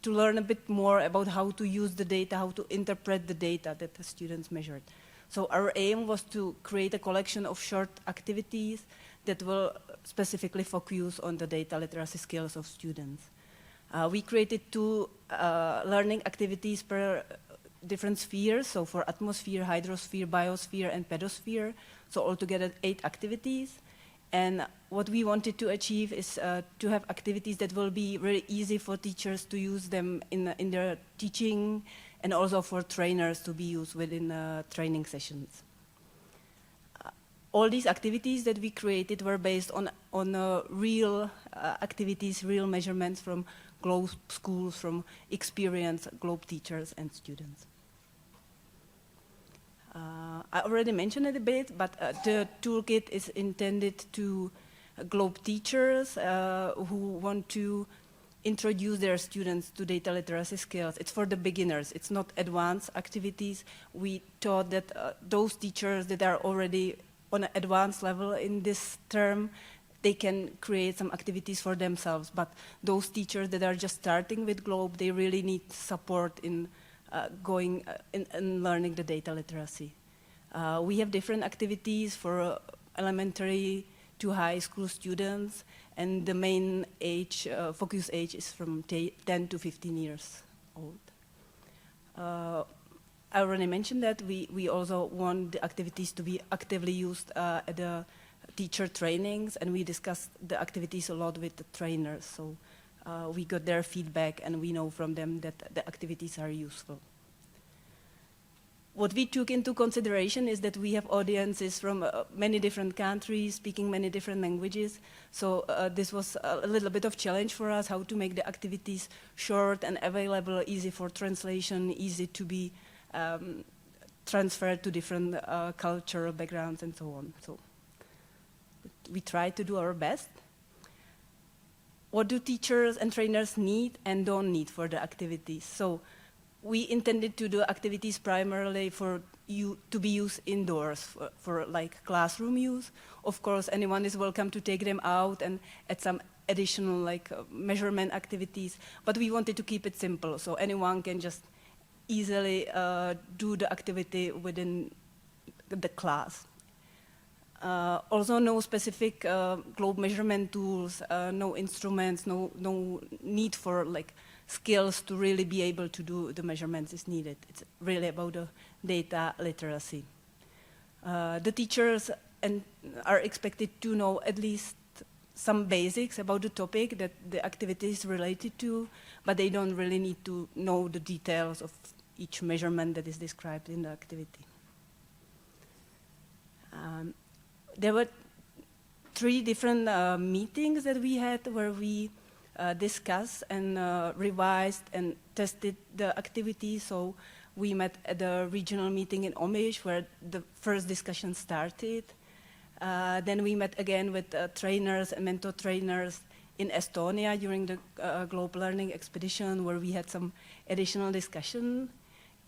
to learn a bit more about how to use the data, how to interpret the data that the students measured. So our aim was to create a collection of short activities that will specifically focus on the data literacy skills of students. We created 2 learning activities per different spheres, so for atmosphere, hydrosphere, biosphere, and pedosphere, so altogether 8 activities. And what we wanted to achieve is to have activities that will be very easy for teachers to use them in their teaching, and also for trainers to be used within training sessions. All these activities that we created were based on real activities, real measurements from Globe schools, from experienced Globe teachers and students. I already mentioned it a bit, but the toolkit is intended to Globe teachers who want to introduce their students to data literacy skills. It's for the beginners. It's not advanced activities. We thought that those teachers that are already on an advanced level in this term, they can create some activities for themselves. But those teachers that are just starting with Globe, they really need support in going in learning the data literacy. We have different activities for elementary to high school students, and the main age, focus age is from 10 to 15 years old. I already mentioned that we also want the activities to be actively used at the teacher trainings, and we discussed the activities a lot with the trainers. So we got their feedback, and we know from them that the activities are useful. What we took into consideration is that we have audiences from many different countries, speaking many different languages. So this was a little bit of challenge for us, how to make the activities short and available, easy for translation, easy to be transferred to different cultural backgrounds and so on. So we try to do our best. What do teachers and trainers need and don't need for the activities? So we intended to do activities primarily for you to be used indoors for like classroom use. Of course, anyone is welcome to take them out and add some additional like measurement activities, but we wanted to keep it simple so anyone can just easily do the activity within the class. Also, no specific globe measurement tools, no instruments, no need for like skills to really be able to do the measurements is needed. It's really about the data literacy. The teachers are expected to know at least some basics about the topic that the activity is related to, but they don't really need to know the details of each measurement that is described in the activity. There were 3 different meetings that we had where we discussed and revised and tested the activity. So we met at the regional meeting in Omish where the first discussion started. Then we met again with trainers and mentor trainers in Estonia during the Globe Learning Expedition where we had some additional discussion.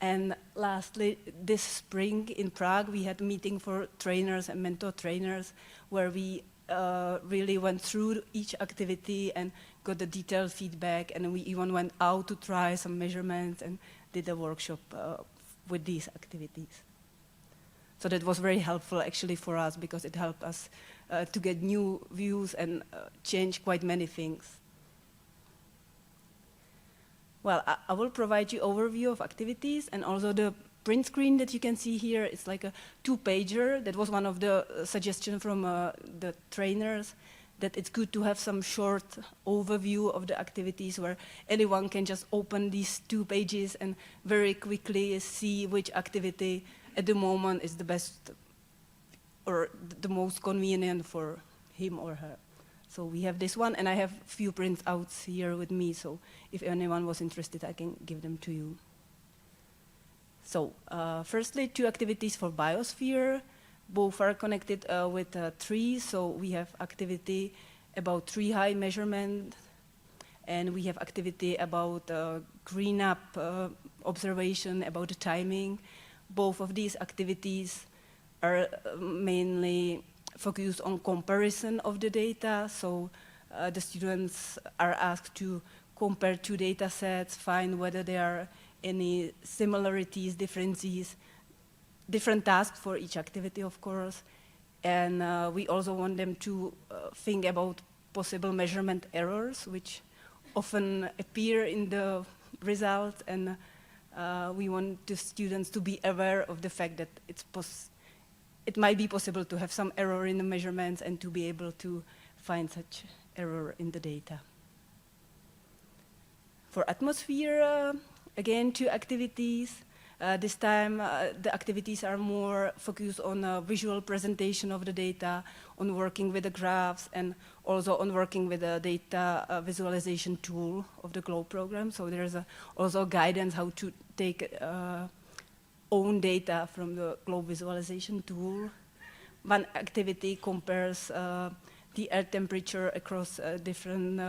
And lastly, this spring in Prague, we had a meeting for trainers and mentor trainers where we really went through each activity and got the detailed feedback, and we even went out to try some measurements and did a workshop with these activities. So that was very helpful actually for us because it helped us to get new views and change quite many things. Well, I will provide you overview of activities and also the print screen that you can see here. It's like a 2-pager. That was one of the suggestions from the trainers, that it's good to have some short overview of the activities where anyone can just open these 2 pages and very quickly see which activity at the moment is the best or the most convenient for him or her. So we have this one, and I have a few printouts here with me, so if anyone was interested, I can give them to you. So firstly, 2 activities for biosphere. Both are connected with trees, so we have activity about tree height measurement, and we have activity about green up observation, about the timing. Both of these activities are mainly focused on comparison of the data, so the students are asked to compare 2 data sets, find whether there are any similarities, differences, different tasks for each activity, of course. And we also want them to think about possible measurement errors, which often appear in the results, and we want the students to be aware of the fact that it might be possible to have some error in the measurements and to be able to find such error in the data. For atmosphere, again, 2 activities. This time, the activities are more focused on visual presentation of the data, on working with the graphs, and also on working with the data visualization tool of the GLOBE program. So there's also guidance how to take own data from the GLOBE visualization tool. One activity compares the air temperature across different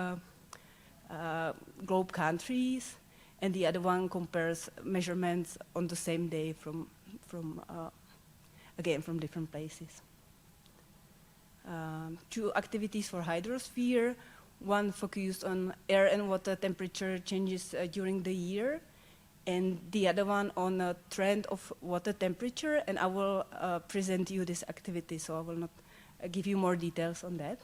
GLOBE countries, and the other one compares measurements on the same day from again, from different places. 2 activities for hydrosphere, one focused on air and water temperature changes during the year, and the other one on a trend of water temperature, and I will present you this activity, so I will not give you more details on that.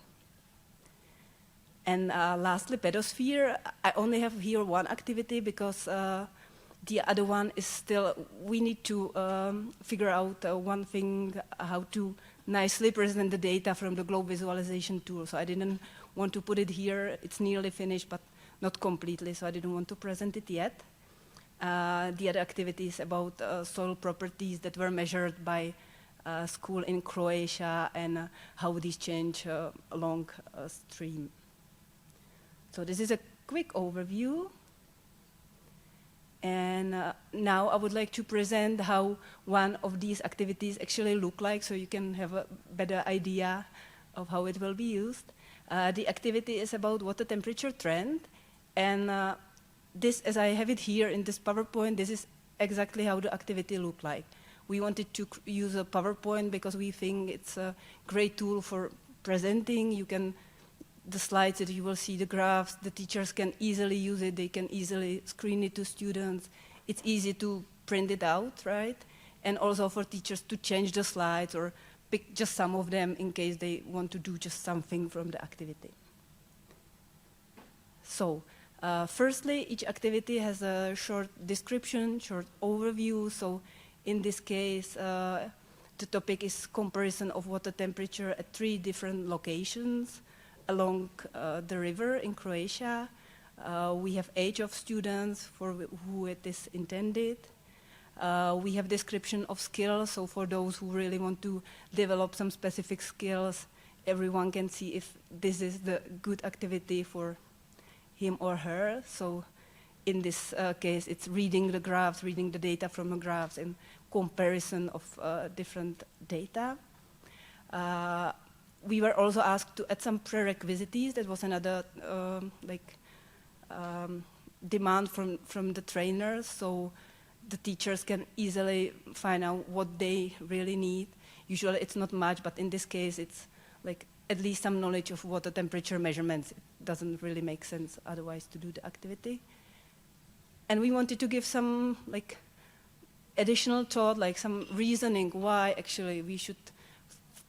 And lastly, pedosphere. I only have here one activity because the other one is still, we need to figure out one thing, how to nicely present the data from the globe visualization tool. So I didn't want to put it here. It's nearly finished, but not completely, so I didn't want to present it yet. The other activity is about soil properties that were measured by a school in Croatia and how these change along a stream. So this is a quick overview. And now I would like to present how one of these activities actually look like, so you can have a better idea of how it will be used. The activity is about water temperature trend, and this, as I have it here in this PowerPoint, this is exactly how the activity looked like. We wanted to use a PowerPoint because we think it's a great tool for presenting. You can, the slides that you will see, the graphs, the teachers can easily use it. They can easily screen it to students. It's easy to print it out, right? And also for teachers to change the slides or pick just some of them in case they want to do just something from the activity. So, firstly, each activity has a short description, short overview. So in this case, the topic is comparison of water temperature at 3 different locations along the river in Croatia. We have age of students for who it is intended. We have description of skills, so for those who really want to develop some specific skills, everyone can see if this is the good activity for him or her. So in this case, it's reading the graphs, reading the data from the graphs, and comparison of different data. We were also asked to add some prerequisites. That was another demand from the trainers, so the teachers can easily find out what they really need. Usually it's not much, but in this case it's like at least some knowledge of water temperature measurements. It doesn't really make sense otherwise to do the activity. And we wanted to give some like additional thought, like some reasoning why actually we should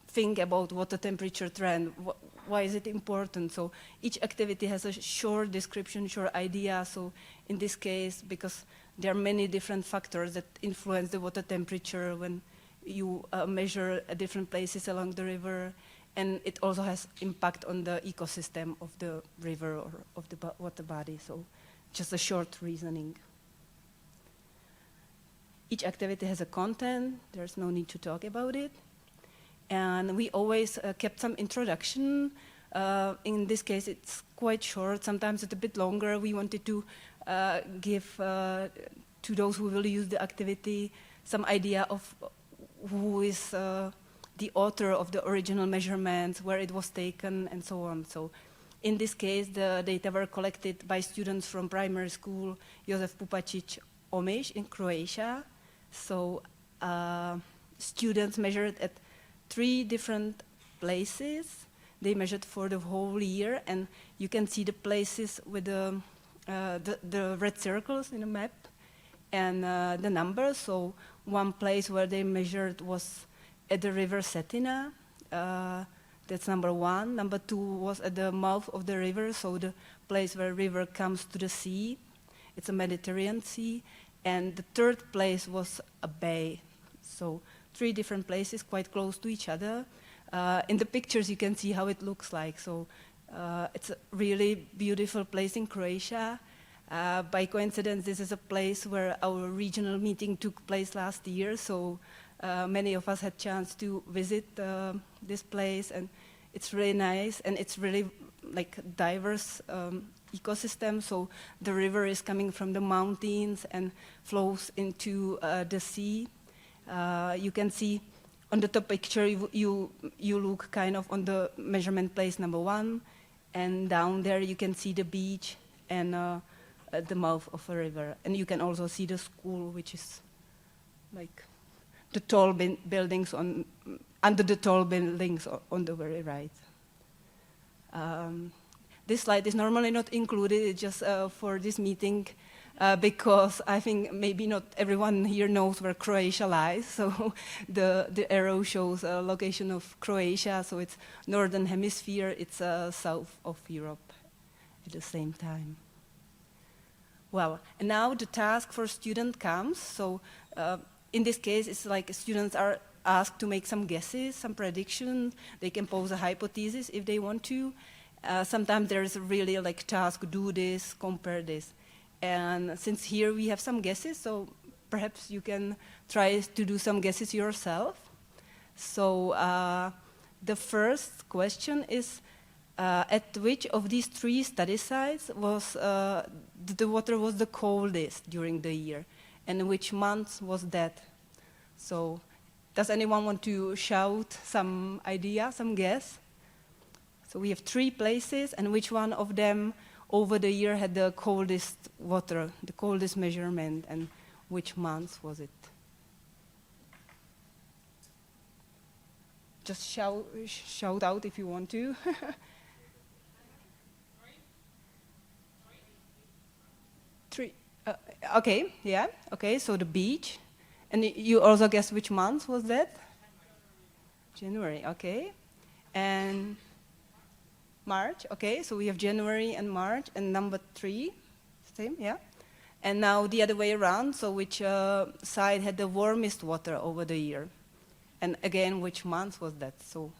think about water temperature trend. Why is it important? So each activity has a short description, short idea. So in this case, because there are many different factors that influence the water temperature when you measure at different places along the river, and it also has impact on the ecosystem of the river or of the water body. So just a short reasoning. Each activity has a content. There's no need to talk about it. And we always kept some introduction. In this case, it's quite short. Sometimes it's a bit longer. We wanted to give to those who will use the activity some idea of who is the author of the original measurements, where it was taken, and so on. So in this case, the data were collected by students from primary school Josef Pupačić Omiš in Croatia. So students measured at 3 different places. They measured for the whole year, and you can see the places with the red circles in the map and the numbers. So one place where they measured was at the river Cetina. That's number 1. Number 2 was at the mouth of the river, so the place where river comes to the sea. It's a Mediterranean Sea. And the 3rd place was a bay. So 3 different places quite close to each other. In the pictures, you can see how it looks like. So it's a really beautiful place in Croatia. By coincidence, this is a place where our regional meeting took place last year. So many of us had chance to visit this place, and it's really nice, and it's really like diverse ecosystem. So the river is coming from the mountains and flows into the sea. You can see on the top picture, you look kind of on the measurement place number 1, and down there you can see the beach and the mouth of a river. And you can also see the school, which is like the tall buildings under the tall buildings on the very right. This slide is normally not included, it's just for this meeting, because I think maybe not everyone here knows where Croatia lies. So the arrow shows a location of Croatia, so it's northern hemisphere, it's south of Europe at the same time. Well, and now the task for student comes. So in this case, it's like students are asked to make some guesses, some predictions. They can pose a hypothesis if they want to. Sometimes there's really like task, do this, compare this. And since here we have some guesses, so perhaps you can try to do some guesses yourself. So the first question is, at which of these 3 study sites was the water was the coldest during the year? And which month was that? So does anyone want to shout some idea, some guess? So we have 3 places, and which one of them over the year had the coldest water, the coldest measurement, and which month was it? Just shout out if you want to. 3. Okay, yeah. Okay, so the beach. And you also guess which month was that? January, okay. And March, okay, so we have January and March, and number 3, same, yeah. And now the other way around, so which side had the warmest water over the year? And again, which month was that? So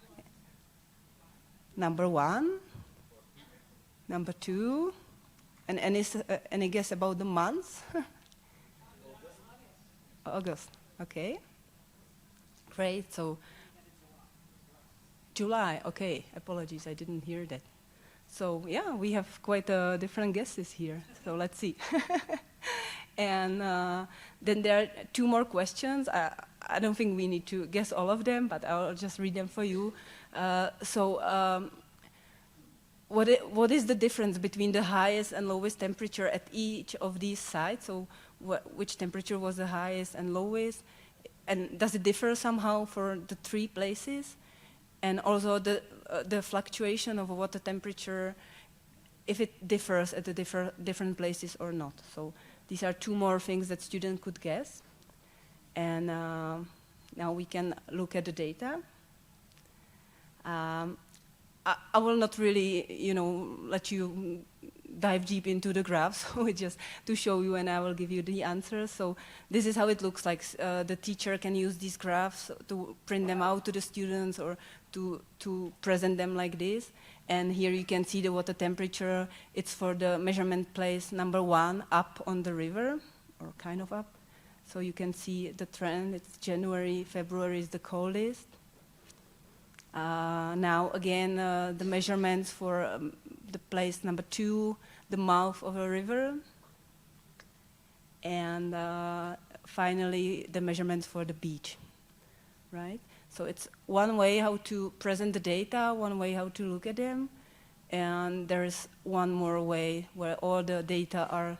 number 1, number 2, and any guess about the month? August, okay. Great, so July, okay, apologies, I didn't hear that. So yeah, we have quite different guesses here, so let's see. And then there are 2 more questions. I don't think we need to guess all of them, but I'll just read them for you. What is the difference between the highest and lowest temperature at each of these sites? So which temperature was the highest and lowest? And does it differ somehow for the 3 places? And also the fluctuation of water temperature, if it differs at the different places or not. So these are 2 more things that students could guess. And now we can look at the data. I will not really, let you dive deep into the graphs, so it's just to show you, and I will give you the answers. So this is how it looks like. The teacher can use these graphs to print them out to the students or to present them like this. And here you can see the water temperature. It's for the measurement place number 1 up on the river, or kind of up. So you can see the trend. It's January, February is the coldest. Now again, the measurements for the place number 2, the mouth of a river. And finally, the measurements for the beach, right? So it's one way how to present the data, one way how to look at them. And there's one more way where all the data are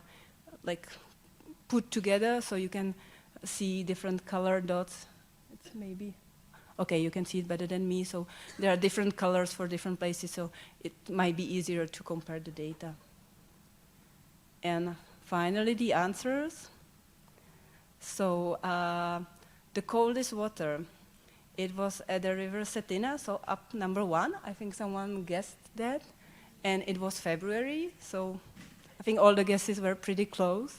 like put together, so you can see different color dots. It's maybe, okay, you can see it better than me. So there are different colors for different places, so it might be easier to compare the data. And finally, the answers. So the coldest water, it was at the river Cetina, so up number 1. I think someone guessed that. And it was February, so I think all the guesses were pretty close.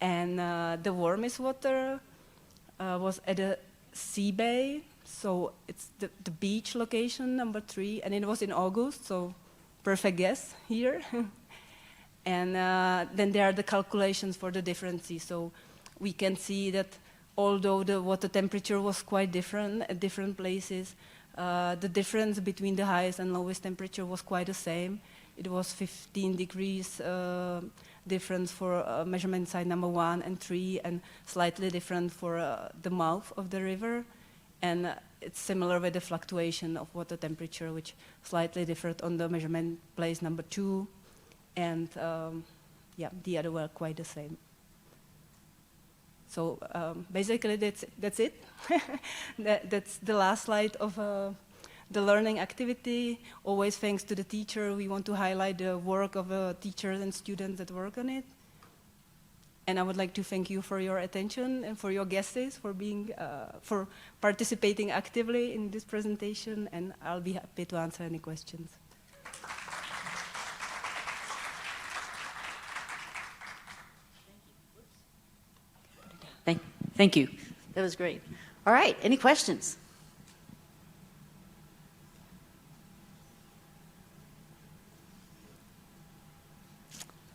And the warmest water was at the sea bay, so it's the beach location, number 3, and it was in August, so perfect guess here. And then there are the calculations for the different seas, so we can see that although the water temperature was quite different at different places, the difference between the highest and lowest temperature was quite the same. It was 15 degrees difference for measurement site number 1 and 3, and slightly different for the mouth of the river. And it's similar with the fluctuation of water temperature, which slightly differed on the measurement place number 2. And yeah, the other were quite the same. So basically, that's it. That's the last slide of the learning activity. Always thanks to the teacher. We want to highlight the work of teachers and students that work on it. And I would like to thank you for your attention and for your guests for participating actively in this presentation. And I'll be happy to answer any questions. Thank you. That was great. All right, any questions?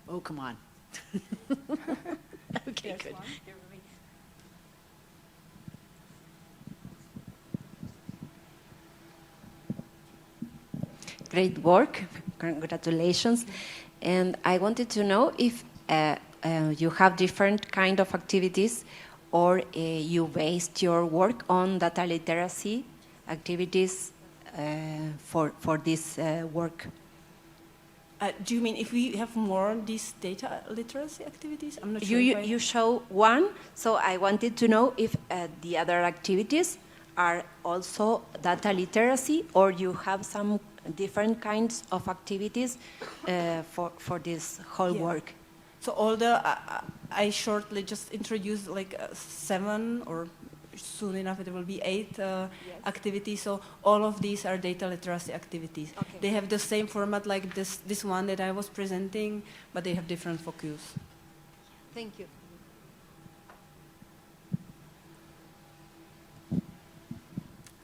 Oh, come on. Okay, good. Great work, congratulations. And I wanted to know if you have different kind of activities or you based your work on data literacy activities for this work. Do you mean if we have more these data literacy activities? I'm not sure. You show one, so I wanted to know if the other activities are also data literacy, or you have some different kinds of activities for this whole work. So all the, I shortly just introduced like 7, or soon enough it will be 8 activities. So all of these are data literacy activities. Okay. They have the same format like this one that I was presenting, but they have different focus. Thank you.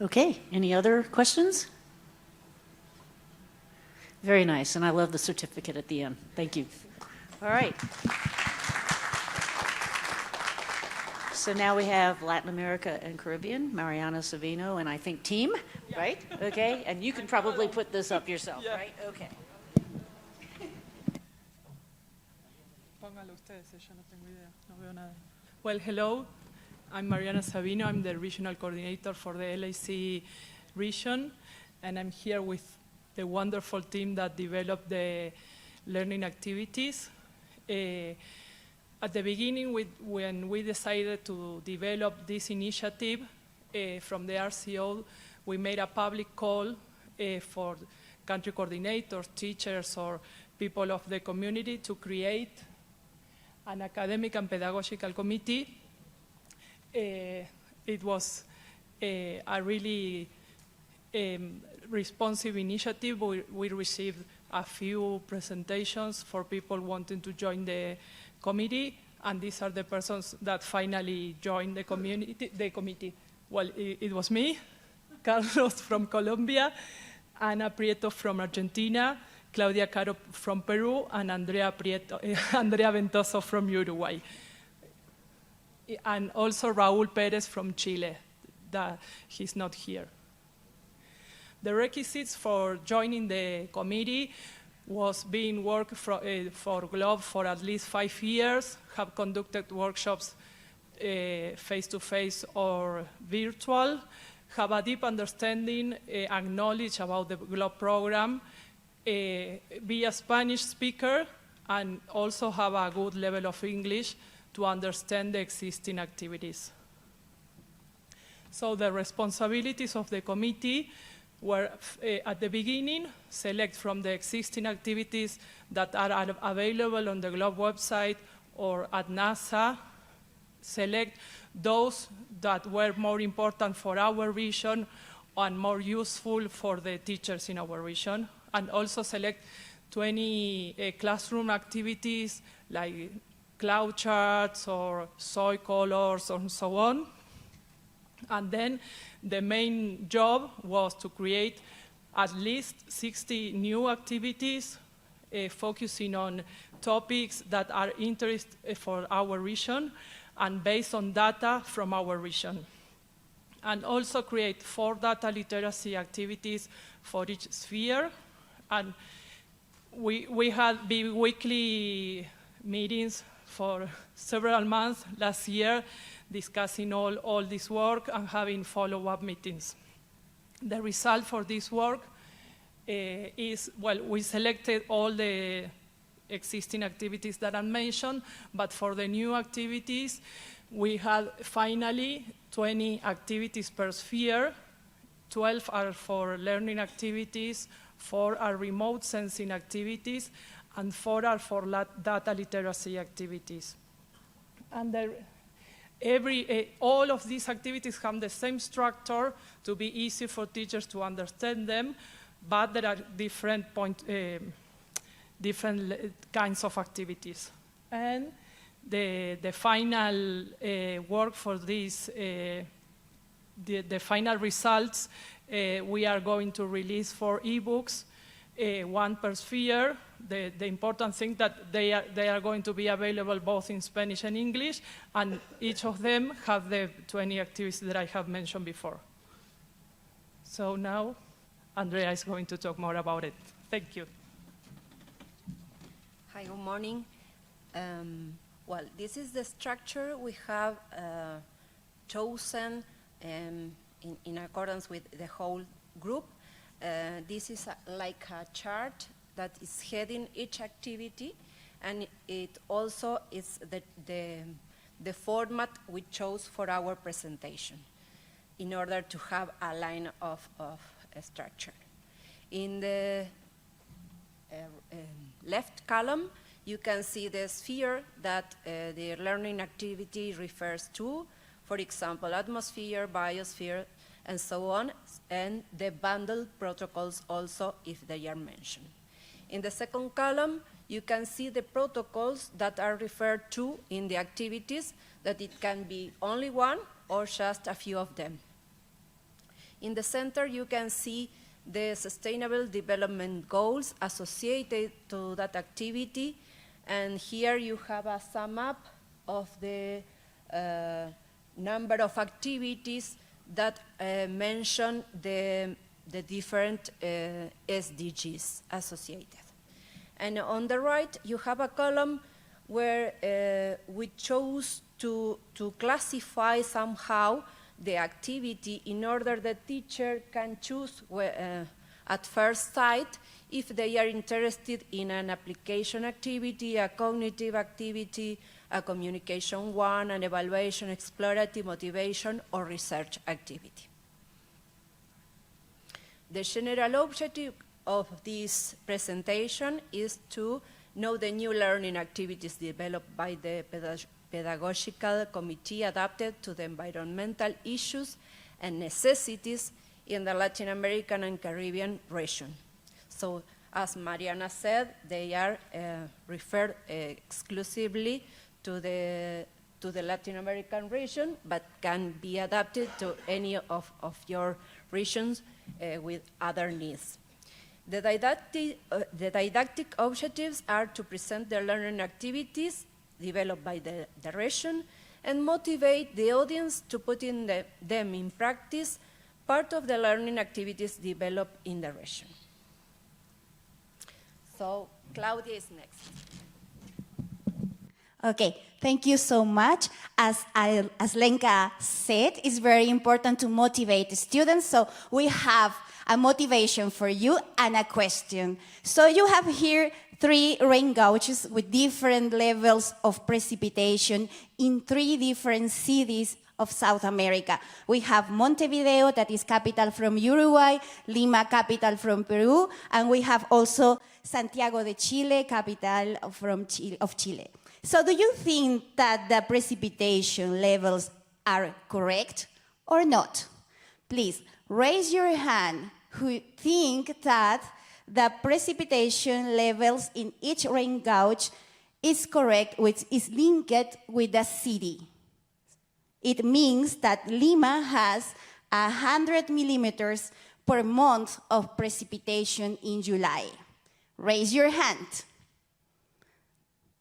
Okay, any other questions? Very nice, and I love the certificate at the end. Thank you. All right. So now we have Latin America and Caribbean, Mariana Savino, and I think team, right? Okay, and you can probably put this up yourself, right? Okay. Well, hello. I'm Mariana Savino. I'm the regional coordinator for the LAC region, and I'm here with the wonderful team that developed the learning activities. At the beginning, when we decided to develop this initiative from the RCO, we made a public call for country coordinators, teachers, or people of the community to create an academic and pedagogical committee. It was a really responsive initiative. We received a few presentations for people wanting to join the committee, and these are the persons that finally joined the committee. Well, it was me, Carlos from Colombia, Ana Prieto from Argentina, Claudia Caro from Peru, and Andrea Ventoso from Uruguay. And also Raúl Pérez from Chile, he's not here. The requisites for joining the committee was being worked for GLOB for at least 5 years, have conducted workshops face-to-face or virtual, have a deep understanding and knowledge about the GLOB program, be a Spanish speaker, and also have a good level of English to understand the existing activities. So the responsibilities of the committee were, at the beginning, select from the existing activities that are available on the GLOB website or at NASA, select those that were more important for our region and more useful for the teachers in our region, and also select 20 classroom activities like cloud charts or soil colors and so on. And then the main job was to create at least 60 new activities focusing on topics that are interest for our region and based on data from our region. And also create 4 data literacy activities for each sphere. And we had weekly meetings for several months last year, discussing all this work and having follow-up meetings. The result for this work is, well, we selected all the existing activities that I mentioned, but for the new activities, we had finally 20 activities per sphere. 12 are for learning activities, 4 are remote sensing activities, and 4 are for data literacy activities. And all of these activities have the same structure to be easy for teachers to understand them, but there are different kinds of activities. And the final work for this, the final results, we are going to release 4 ebooks, 1 per sphere. The important thing that they are going to be available both in Spanish and English, and each of them have the 20 activities that I have mentioned before. So now, Andrea is going to talk more about it. Thank you. Hi, good morning. Well, this is the structure we have chosen in accordance with the whole group. This is like a chart that is heading each activity, and it also is the format we chose for our presentation in order to have a line of a structure. In the left column, you can see the sphere that the learning activity refers to, for example, atmosphere, biosphere, and so on, and the bundled protocols also if they are mentioned. In the second column, you can see the protocols that are referred to in the activities, that it can be only one or just a few of them. In the center, you can see the Sustainable Development Goals associated to that activity, and here you have a sum up of the number of activities that mention the different SDGs associated. And on the right, you have a column where we chose to classify somehow the activity in order the teacher can choose at first sight if they are interested in an application activity, a cognitive activity, a communication one, an evaluation, explorative, motivation, or research activity. The general objective of this presentation is to know the new learning activities developed by the pedagogical committee adapted to the environmental issues and necessities in the Latin American and Caribbean region. So, as Mariana said, they are referred exclusively to the Latin American region, but can be adapted to any of your regions with other needs. The didactic objectives are to present the learning activities developed by the region and motivate the audience to put them in practice, part of the learning activities developed in the region. So Claudia is next. Okay, thank you so much. As Lenka said, it's very important to motivate the students, so we have a motivation for you and a question. So you have here 3 rain gauges with different levels of precipitation in 3 different cities of South America. We have Montevideo, that is capital from Uruguay, Lima, capital from Peru, and we have also Santiago de Chile, capital of Chile. So do you think that the precipitation levels are correct or not? Please raise your hand who think that the precipitation levels in each rain gauge is correct, which is linked with the city. It means that Lima has 100 millimeters per month of precipitation in July. Raise your hand.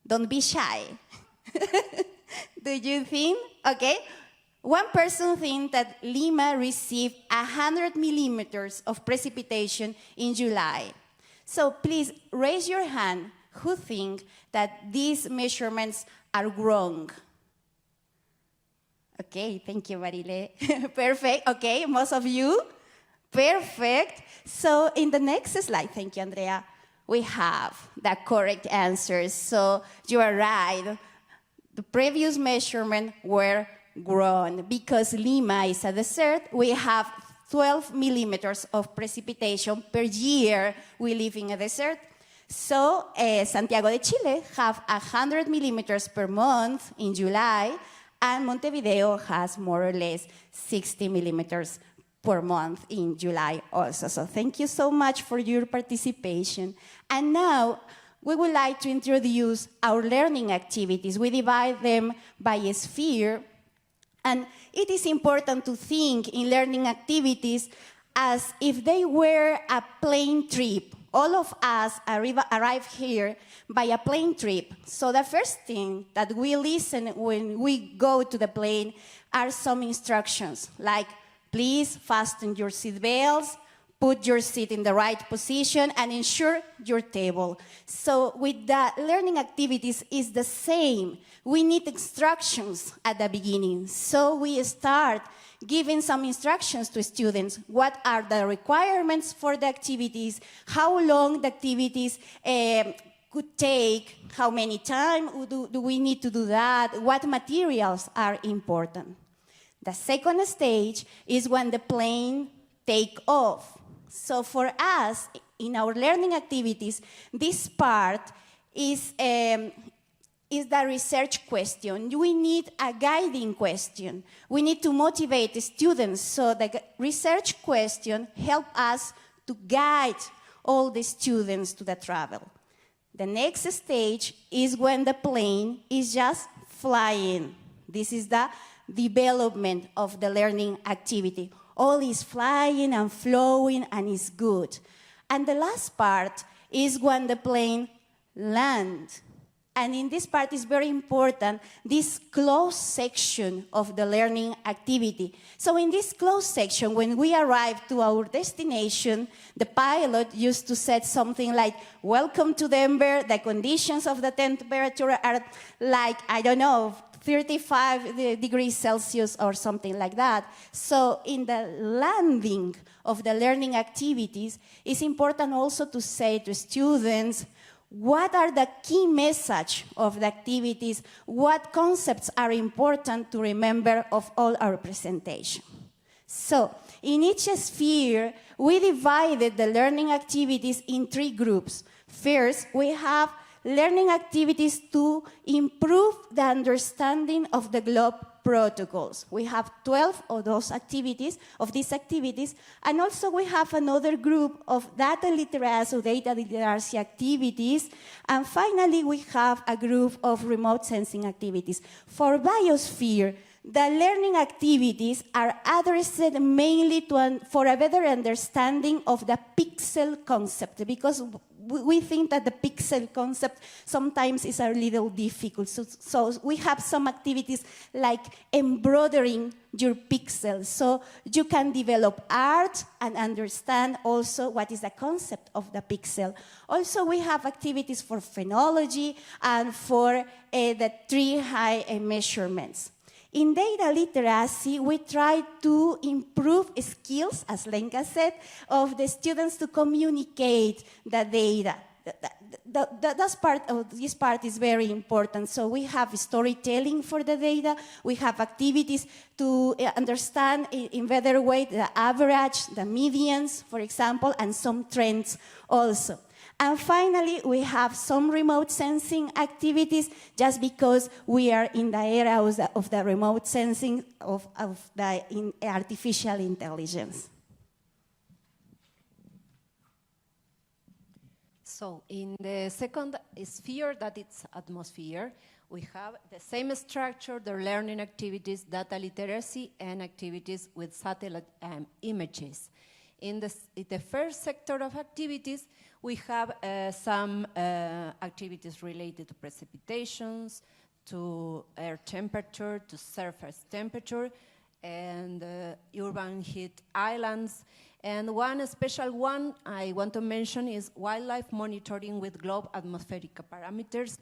Don't be shy. Do you think? Okay. One person thinks that Lima received 100 millimeters of precipitation in July. So please raise your hand who think that these measurements are wrong. Okay, thank you, Marile. Perfect. Okay, most of you. Perfect. So in the next slide, thank you, Andrea, we have the correct answers. So you are right. The previous measurements were wrong. Because Lima is a desert, we have 12 millimeters of precipitation per year. We live in a desert. So Santiago de Chile have 100 millimeters per month in July, and Montevideo has more or less 60 millimeters per month in July also. So thank you so much for your participation. And now we would like to introduce our learning activities. We divide them by a sphere. And it is important to think in learning activities as if they were a plane trip. All of us arrive here by a plane trip. So the first thing that we listen when we go to the plane are some instructions, like please fasten your seat belts, put your seat in the right position, and ensure your table. So with the learning activities is the same. We need instructions at the beginning. So we start giving some instructions to students. What are the requirements for the activities? How long the activities could take? How many times do we need to do that? What materials are important? The second stage is when the plane takes off. So for us, in our learning activities, this part is the research question. We need a guiding question. We need to motivate the students. So the research question helps us to guide all the students to the travel. The next stage is when the plane is just flying. This is the development of the learning activity. All is flying and flowing and is good. And the last part is when the plane lands. And in this part is very important, this closed section of the learning activity. So in this closed section, when we arrive to our destination, the pilot used to say something like, welcome to Denver, the conditions of the temperature are like, I don't know, 35 degrees Celsius or something like that. So in the landing of the learning activities, it's important also to say to students, what are the key messages of the activities? What concepts are important to remember of all our presentation? So, in each sphere, we divided the learning activities in 3 groups. First, we have learning activities to improve the understanding of the globe protocols. We have 12 of these activities, and also we have another group of data literacy activities, and finally we have a group of remote sensing activities. For biosphere, the learning activities are addressed mainly for a better understanding of the pixel concept, because we think that the pixel concept sometimes is a little difficult. So we have some activities like embroidering your pixels, so you can develop art and understand also what is the concept of the pixel. Also, we have activities for phenology and for the 3 high measurements. In data literacy, we try to improve skills, as Lenka said, of the students to communicate the data. This part is very important. So we have storytelling for the data. We have activities to understand in better way the average, the medians, for example, and some trends also. And finally, we have some remote sensing activities, just because we are in the era of the remote sensing of the artificial intelligence. So in the second sphere, that is atmosphere, we have the same structure, the learning activities, data literacy, and activities with satellite images. In the first sector of activities, we have some activities related to precipitations, to air temperature, to surface temperature, and urban heat islands. And one special one I want to mention is wildlife monitoring with globe atmospheric parameters.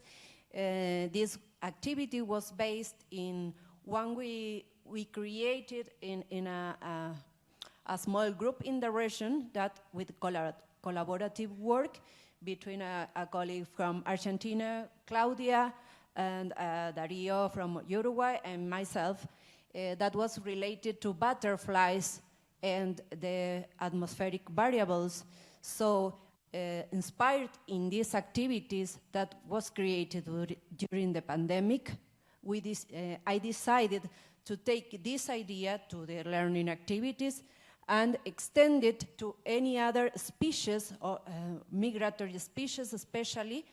This activity was based in one we created in a small group in the region that with collaborative work between a colleague from Argentina, Claudia, and Dario from Uruguay, and myself, that was related to butterflies and the atmospheric variables. So inspired in these activities that was created during the pandemic, I decided to take this idea to the learning activities and extend it to any other species, or migratory species especially,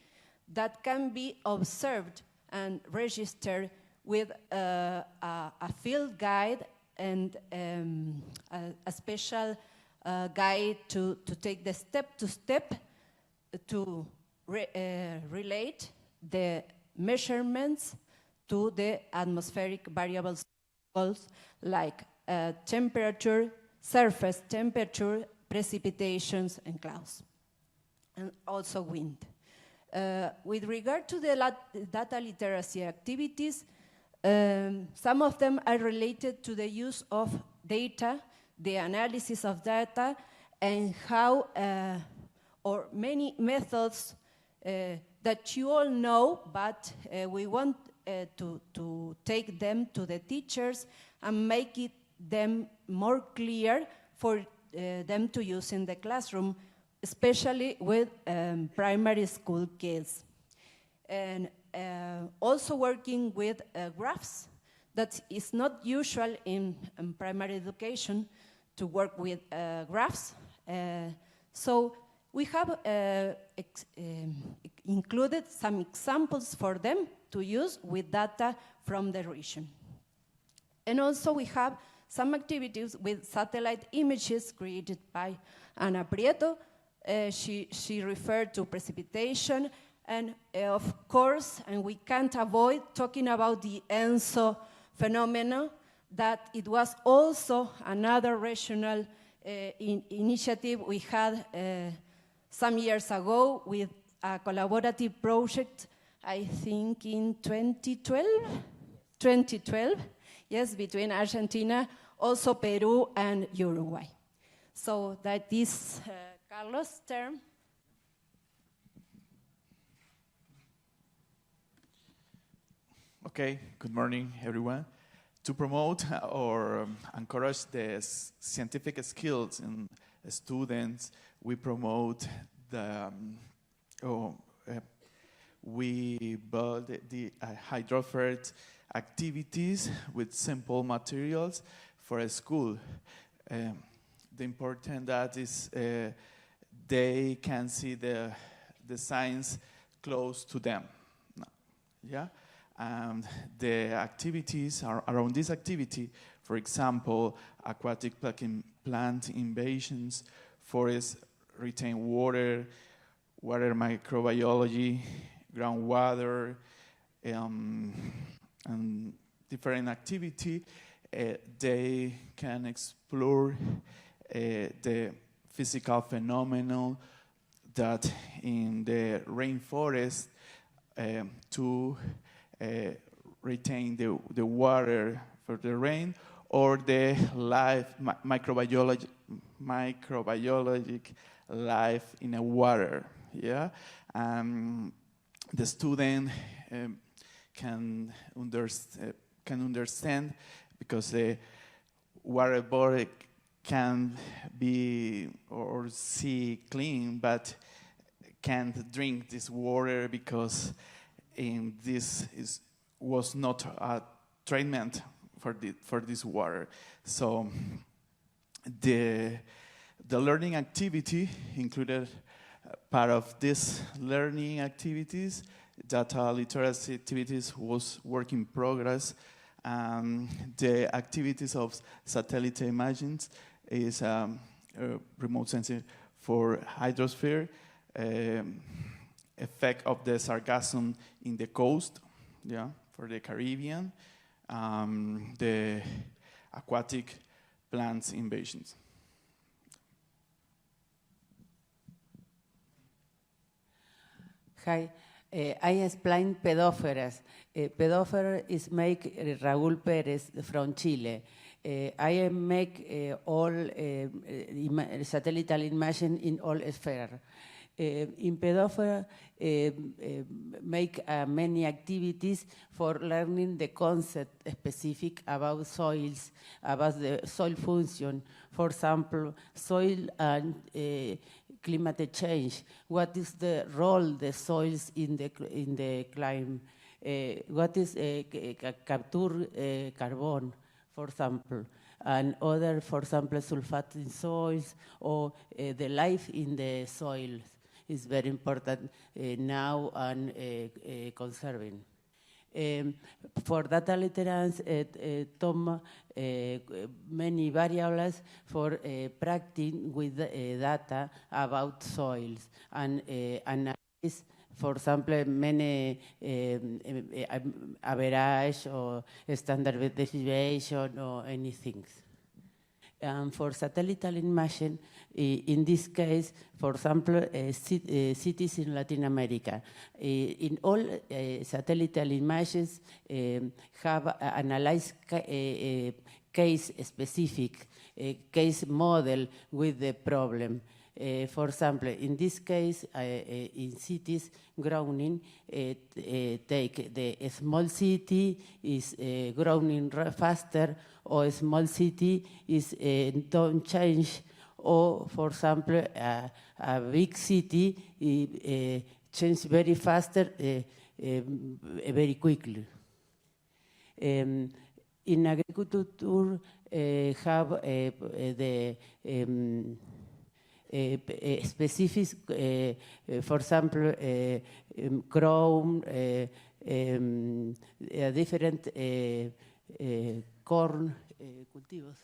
that can be observed and registered with a field guide and a special guide to take the step-to-step to relate the measurements to the atmospheric variables like temperature, surface temperature, precipitations, and clouds, and also wind. With regard to the data literacy activities, some of them are related to the use of data, the analysis of data, and how, or many methods that you all know, but we want to take them to the teachers and make them more clear for them to use in the classroom, especially with primary school kids. And also working with graphs. That is not usual in primary education to work with graphs. So we have included some examples for them to use with data from the region. And also we have some activities with satellite images created by Ana Prieto. She referred to precipitation, and of course, and we can't avoid talking about the ENSO phenomenon, that it was also another regional initiative we had some years ago with a collaborative project, I think in 2012, yes, between Argentina, also Peru and Uruguay. So that is Carlos' term. Okay, good morning, everyone. To promote or encourage the scientific skills in students, we promote we build the hydropheric activities with simple materials for a school. The important that is they can see the science close to them. Yeah. And the activities are around this activity, for example, aquatic plant invasions, forest retain water, water microbiology, groundwater, and different activity. They can explore the physical phenomenon that in the rainforest to retain the water for the rain, or the microbiologic life in a water. Yeah, the student can understand because the water body can be or see clean, but can't drink this water because this was not a treatment for this water. So the learning activity included part of this learning activities. Data literacy activities was work in progress. The activities of satellite images is remote sensing for hydrosphere, effect of the sargassum in the coast, yeah, for the Caribbean, the aquatic plants invasions. Hi, I explain pedopteras. Pedoptera is make Raúl Pérez from Chile. I make all satellite imaging in all sphere. In Pedófora, make many activities for learning the concept specific about soils, about the soil function. For example, soil and climate change. What is the role the soils in the climate? What is capture carbon, for example, and other, for example, sulfate in soils, or the life in the soils is very important now and conserving. For data literacy, Tom many variables for practicing with data about soils and analyze, for example, many average or standard deviation or anything. And for satellite imaging, in this case, for example, cities in Latin America. In all satellite images have analyzed case-specific case model with the problem. For example, in this case, in cities, growing, take the small city is growing faster, or a small city is don't change, or for example, a big city change very faster, very quickly. In agriculture, have the specific, for example, crown, different corn cultivos.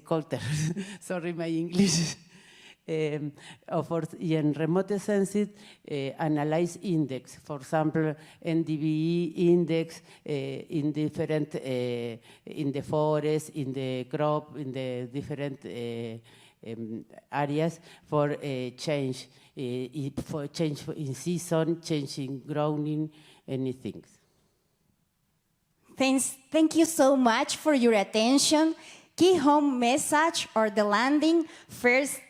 Culture. Sorry, my English. Y en remote sensing, analyze index. For example, NDVE index in different, in the forest, in the crop, in the different areas for change, for change in season, change in growing, anything. Thank you so much for your attention. Key home message or the landing first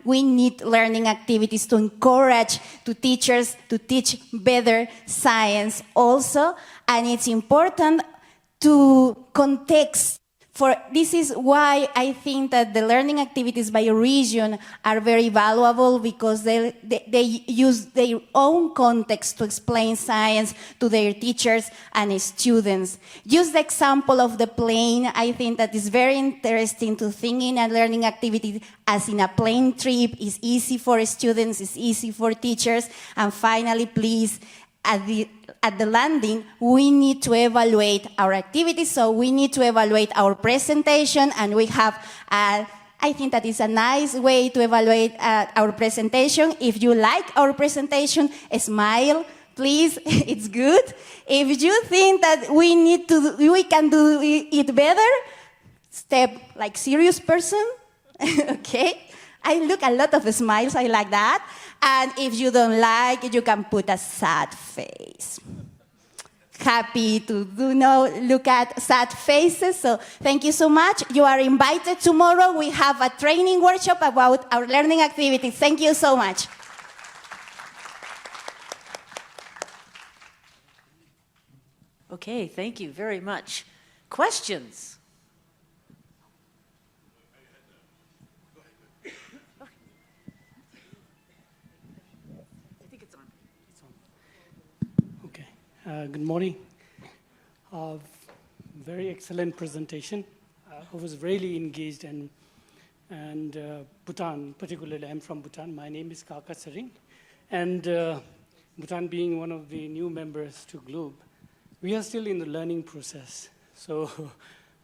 we need learning activities to encourage to teachers to teach better science also, and it's important to context. For this is why I think that the learning activities by region are very valuable, because they use their own context to explain science to their teachers and students. Use the example of the plane. I think that is very interesting to think in a learning activity as in a plane trip. It's easy for students, it's easy for teachers. And finally, please, at the landing, we need to evaluate our activities, so we need to evaluate our presentation, and we have, I think that is a nice way to evaluate our presentation. If you like our presentation, smile, please, it's good. If you think that we can do it better, step like serious person, okay? I look a lot of smiles, I like that. And if you don't like it, you can put a sad face. Happy to look at sad faces. So thank you so much. You are invited tomorrow. We have a training workshop about our learning activities. Thank you so much. Okay, thank you very much. Questions? Good morning. Very excellent presentation. I was really engaged, and Bhutan, particularly. I'm from Bhutan. My name is Kaka Saring. And Bhutan being one of the new members to GLOBE, we are still in the learning process. So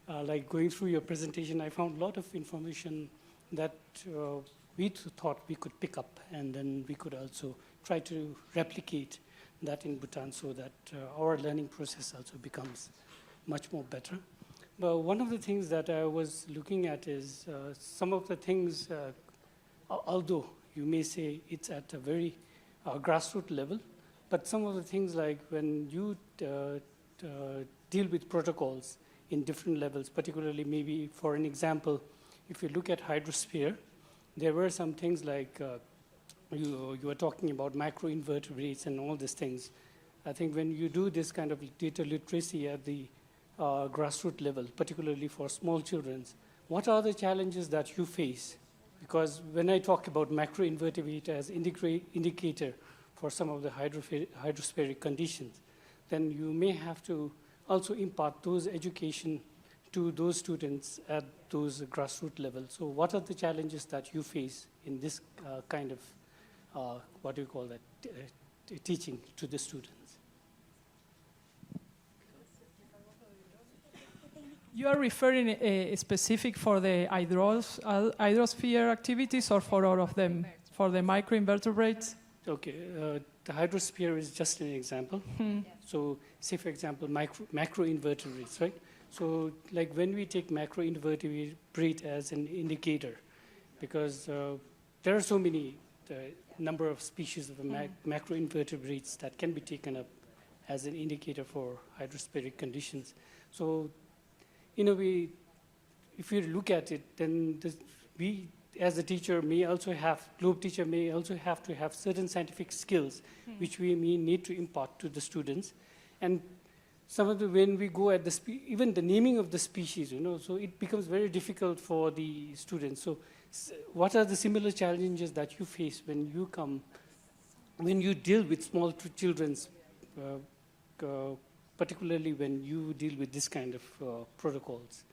like going through your presentation, I found a lot of information that we thought we could pick up, and then we could also try to replicate that in Bhutan, so that our learning process also becomes much more better. But one of the things that I was looking at is some of the things, although you may say it's at a very grassroots level, but some of the things, like when you deal with protocols in different levels, particularly maybe for an example, if you look at hydrosphere, there were some things like you were talking about macroinvertebrates and all these things. I think when you do this kind of data literacy at the grassroots level, particularly for small children, what are the challenges that you face? Because when I talk about macroinvertebrate as indicator for some of the hydrospheric conditions, then you may have to also impart those education to those students at those grassroots levels. So what are the challenges that you face in this kind of, what do you call that, teaching to the students? You are referring specific for the hydrosphere activities or for all of them? For the microinvertebrates? Okay, the hydrosphere is just an example. So say, for example, macroinvertebrates, right? So like when we take macroinvertebrate as an indicator, because there are so many number of species of macroinvertebrates that can be taken up as an indicator for hydrospheric conditions. So in a way, if you look at it, then we, as a teacher, may also have, globe teacher may also have to have certain scientific skills, which we may need to impart to the students. And some of the, when we go at the, even the naming of the species, you know, so it becomes very difficult for the students. So what are the similar challenges that you face when you come, when you deal with small children's, particularly when you deal with this kind of protocols?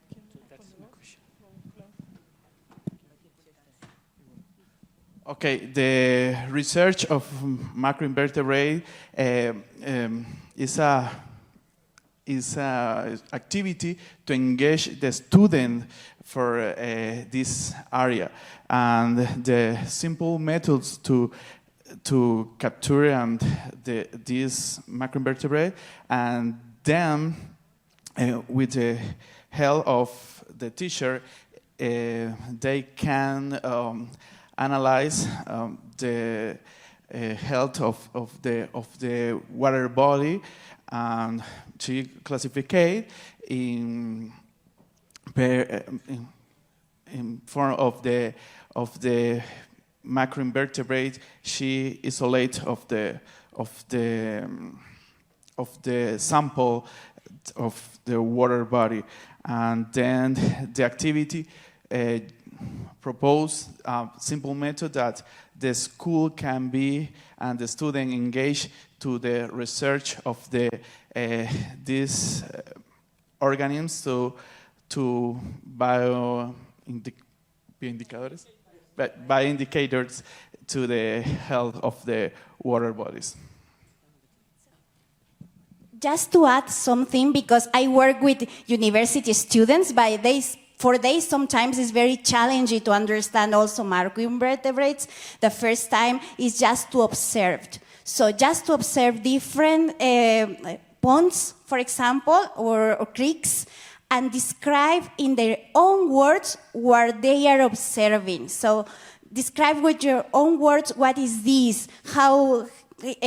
So that's my question. Okay, the research of macroinvertebrate is a activity to engage the student for this area, and the simple methods to capture these macroinvertebrate, and then with the help of the teacher, they can analyze the health of the water body, and to classify in form of the macroinvertebrate she isolate of the sample of the water body, and then the activity propose a simple method that the school can be and the student engage to the research of these organisms to bioindicators to the health of the water bodies. Just to add something, because I work with university students, for they sometimes it's very challenging to understand also macroinvertebrates. The first time is just to observe. So just to observe different ponds, for example, or creeks, and describe in their own words what they are observing. So describe with your own words, what is this? How are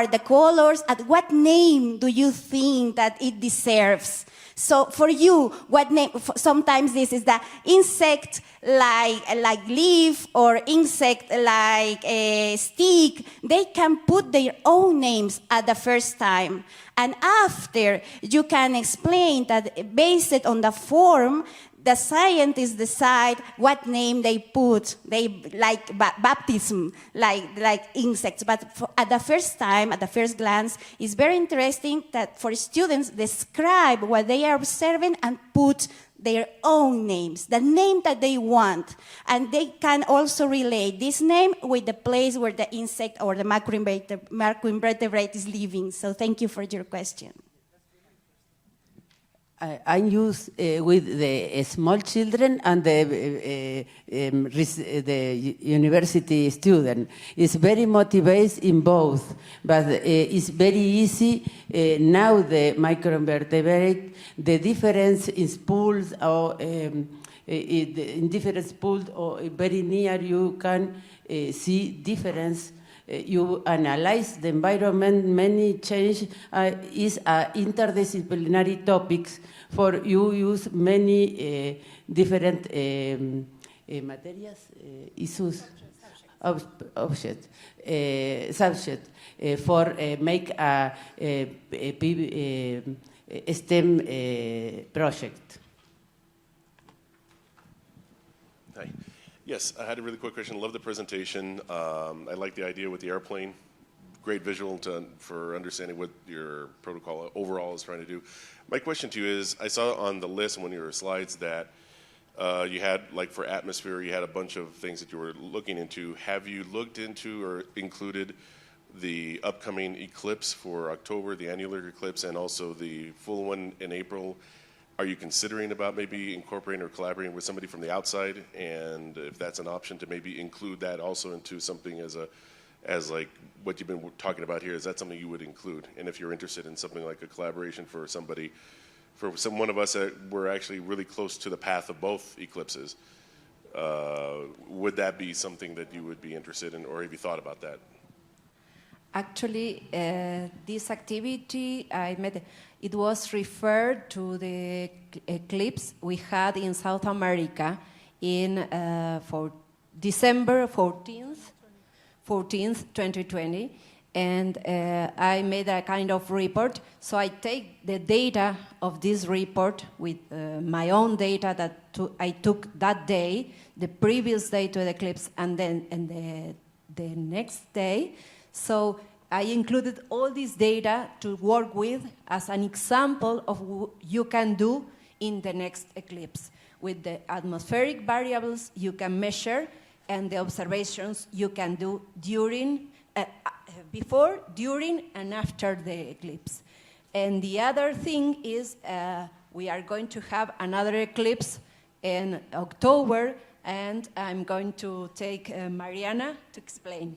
the colors? At what name do you think that it deserves? So for you, what name? Sometimes this is the insect like leaf, or insect like a stick. They can put their own names at the first time. And after, you can explain that based on the form, the scientists decide what name they put. They like baptism, like insects. But at the first time, at the first glance, it's very interesting that for students describe what they are observing and put their own names, the name that they want. And they can also relate this name with the place where the insect or the macroinvertebrate is living. So thank you for your question. I use with the small children and the university student. It's very motivated in both, but it's very easy now the microinvertebrate, the difference in pools or in different pools or very near you can see difference. You analyze the environment, many change is interdisciplinary topics for you use many different materials, issues, subject for make a STEM project. Hi. Yes, I had a really quick question. Love the presentation. I like the idea with the airplane. Great visual for understanding what your protocol overall is trying to do. My question to you is, I saw on the list, one of your slides, that you had, like for atmosphere, you had a bunch of things that you were looking into. Have you looked into or included the upcoming eclipse for October, the annular eclipse, and also the full one in April? Are you considering about maybe incorporating or collaborating with somebody from the outside? And if that's an option, to maybe include that also into something as like what you've been talking about here, is that something you would include? And if you're interested in something like a collaboration for somebody, for one of us that we're actually really close to the path of both eclipses, would that be something that you would be interested in, or have you thought about that? Actually, this activity, it was referred to the eclipse we had in South America for December 14th, 2020. And I made a kind of report. So I take the data of this report with my own data that I took that day, the previous day to the eclipse, and then the next day. So I included all this data to work with as an example of what you can do in the next eclipse. With the atmospheric variables you can measure and the observations you can do during, before, during, and after the eclipse. And the other thing is we are going to have another eclipse in October, and I'm going to take Mariana to explain.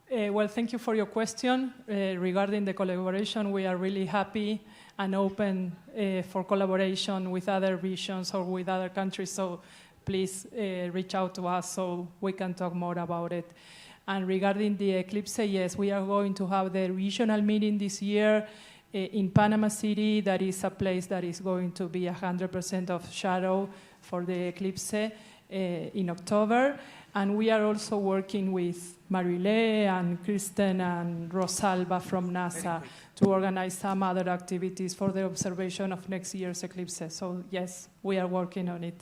Well, thank you for your question. Regarding the collaboration, we are really happy and open for collaboration with other regions or with other countries. So please reach out to us so we can talk more about it. And regarding the eclipse, yes, we are going to have the regional meeting this year in Panama City. That is a place that is going to be 100% of shadow for the eclipse in October. And we are also working with Marile and Kristen and Rosalba from NASA to organize some other activities for the observation of next year's eclipse. So yes, we are working on it.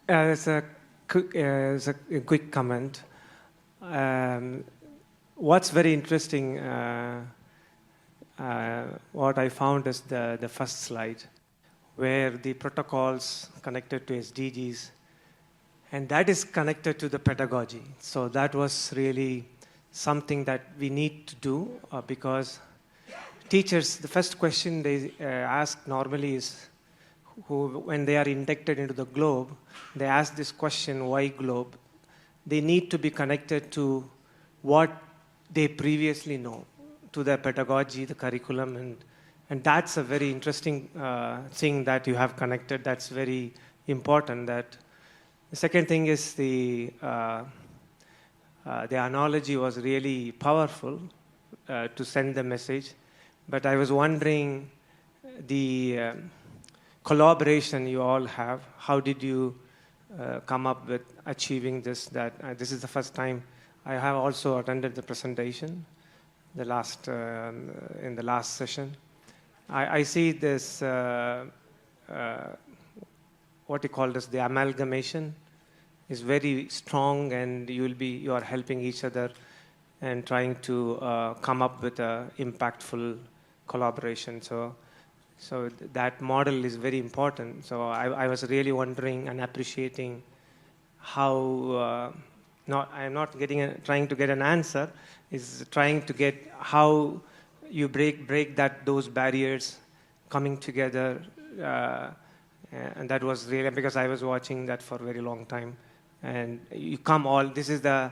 As a quick comment, what's very interesting, what I found is the first slide, where the protocols connected to SDGs, and that is connected to the pedagogy. So that was really something that we need to do because teachers, the first question they ask normally is, when they are inducted into the globe, they ask this question, why globe? They need to be connected to what they previously know, to the pedagogy, the curriculum, and that's a very interesting thing that you have connected. That's very important. That the second thing is the analogy was really powerful to send the message. But I was wondering the collaboration you all have. How did you come up with achieving this? This is the first time I have also attended the presentation, in the last session. I see this, what you call this, the amalgamation is very strong, and you are helping each other and trying to come up with an impactful collaboration. So that model is very important. So I was really wondering and appreciating how, I'm not trying to get an answer, is trying to get how you break those barriers coming together. And that was really, because I was watching that for a very long time. And this is the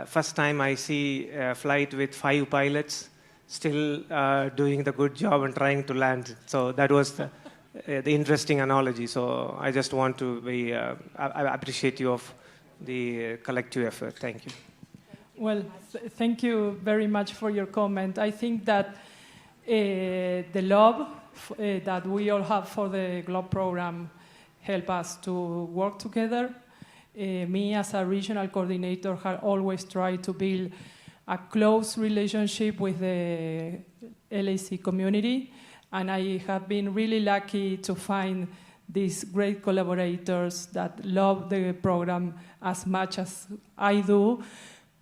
first time I see a flight with 5 pilots still doing the good job and trying to land. So that was the interesting analogy. So I just want to be appreciative of the collective effort. Thank you. Well, thank you very much for your comment. I think that the love that we all have for the GLOBE program help us to work together. Me as a regional coordinator have always tried to build a close relationship with the LAC community, and I have been really lucky to find these great collaborators that love the program as much as I do,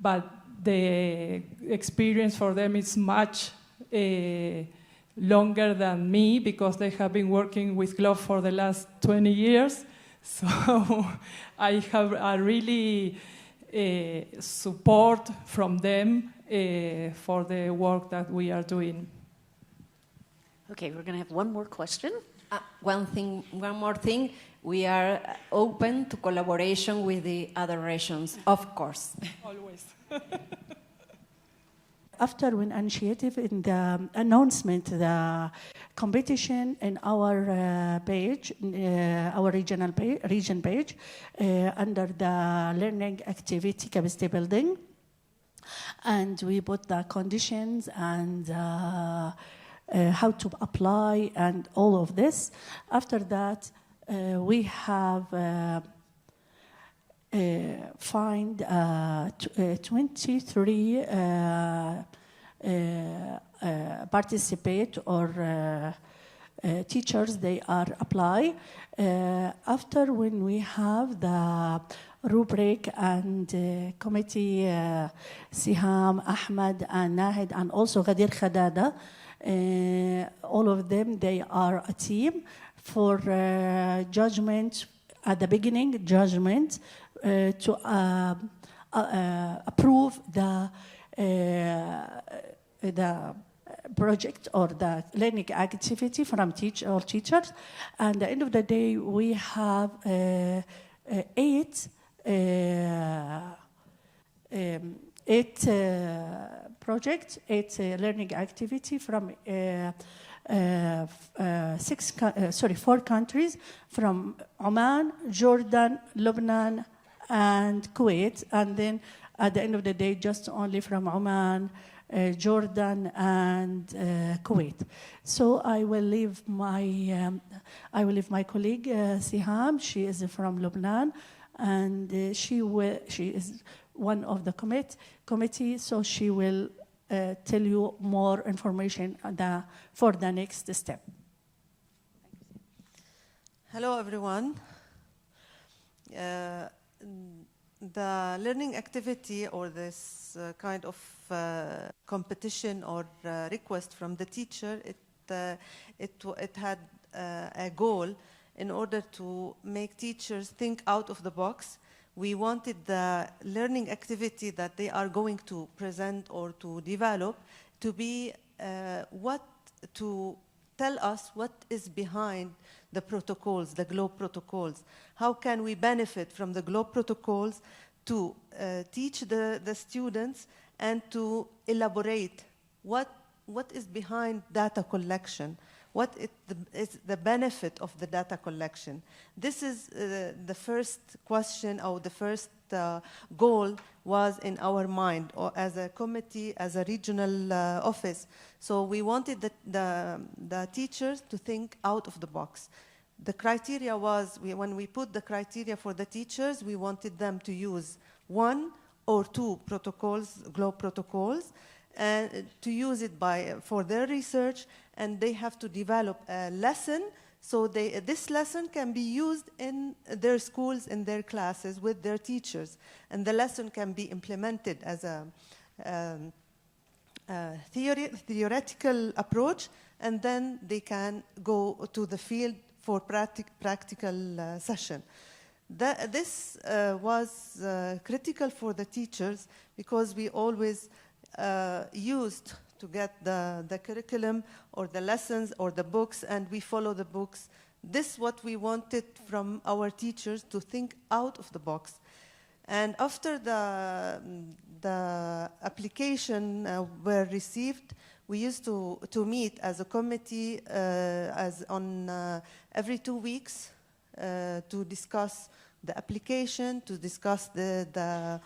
but the experience for them is much longer than me because they have been working with GLOB for the last 20 years. So I have a really support from them for the work that we are doing. Okay, we're going to have one more question. One more thing. We are open to collaboration with the other regions, of course. Always. After we initiative in the announcement, the competition in our page, our region page, under the learning activity capacity building, and we put the conditions and how to apply and all of this. After that, we have find 23 participate or teachers, they are apply. After when we have the rubric and committee, Siham, Ahmed, and Nahid, and also Ghadir Khadada, all of them, they are a team for judgment, at the beginning, judgment, to approve the project or the learning activity from teachers. And at the end of the day, we have 8 projects, 8 learning activity from 4 countries, from Oman, Jordan, Lebanon, and Kuwait. And then at the end of the day, just only from Oman, Jordan, and Kuwait. So I will leave my colleague Siham. She is from Lebanon, and she is one of the committee. So she will tell you more information for the next step. Hello, everyone. The learning activity or this kind of competition or request from the teacher, it had a goal in order to make teachers think out of the box. We wanted the learning activity that they are going to present or to develop to be to tell us what is behind the protocols, the GLOBE protocols. How can we benefit from the GLOBE protocols to teach the students and to elaborate what is behind data collection, what is the benefit of the data collection. This is the first question, or the first goal was in our mind, or as a committee, as a regional office. So we wanted the teachers to think out of the box. The criteria was, when we put the criteria for the teachers, we wanted them to use 1 or 2 protocols, GLOBE protocols, and to use it for their research, and they have to develop a lesson, so this lesson can be used in their schools, in their classes, with their teachers, and the lesson can be implemented as a theoretical approach, and then they can go to the field for practical session. This was critical for the teachers because we always used to get the curriculum or the lessons or the books, and we follow the books. This is what we wanted from our teachers, to think out of the box. And after the application were received, we used to meet as a committee every 2 weeks to discuss the application, to discuss the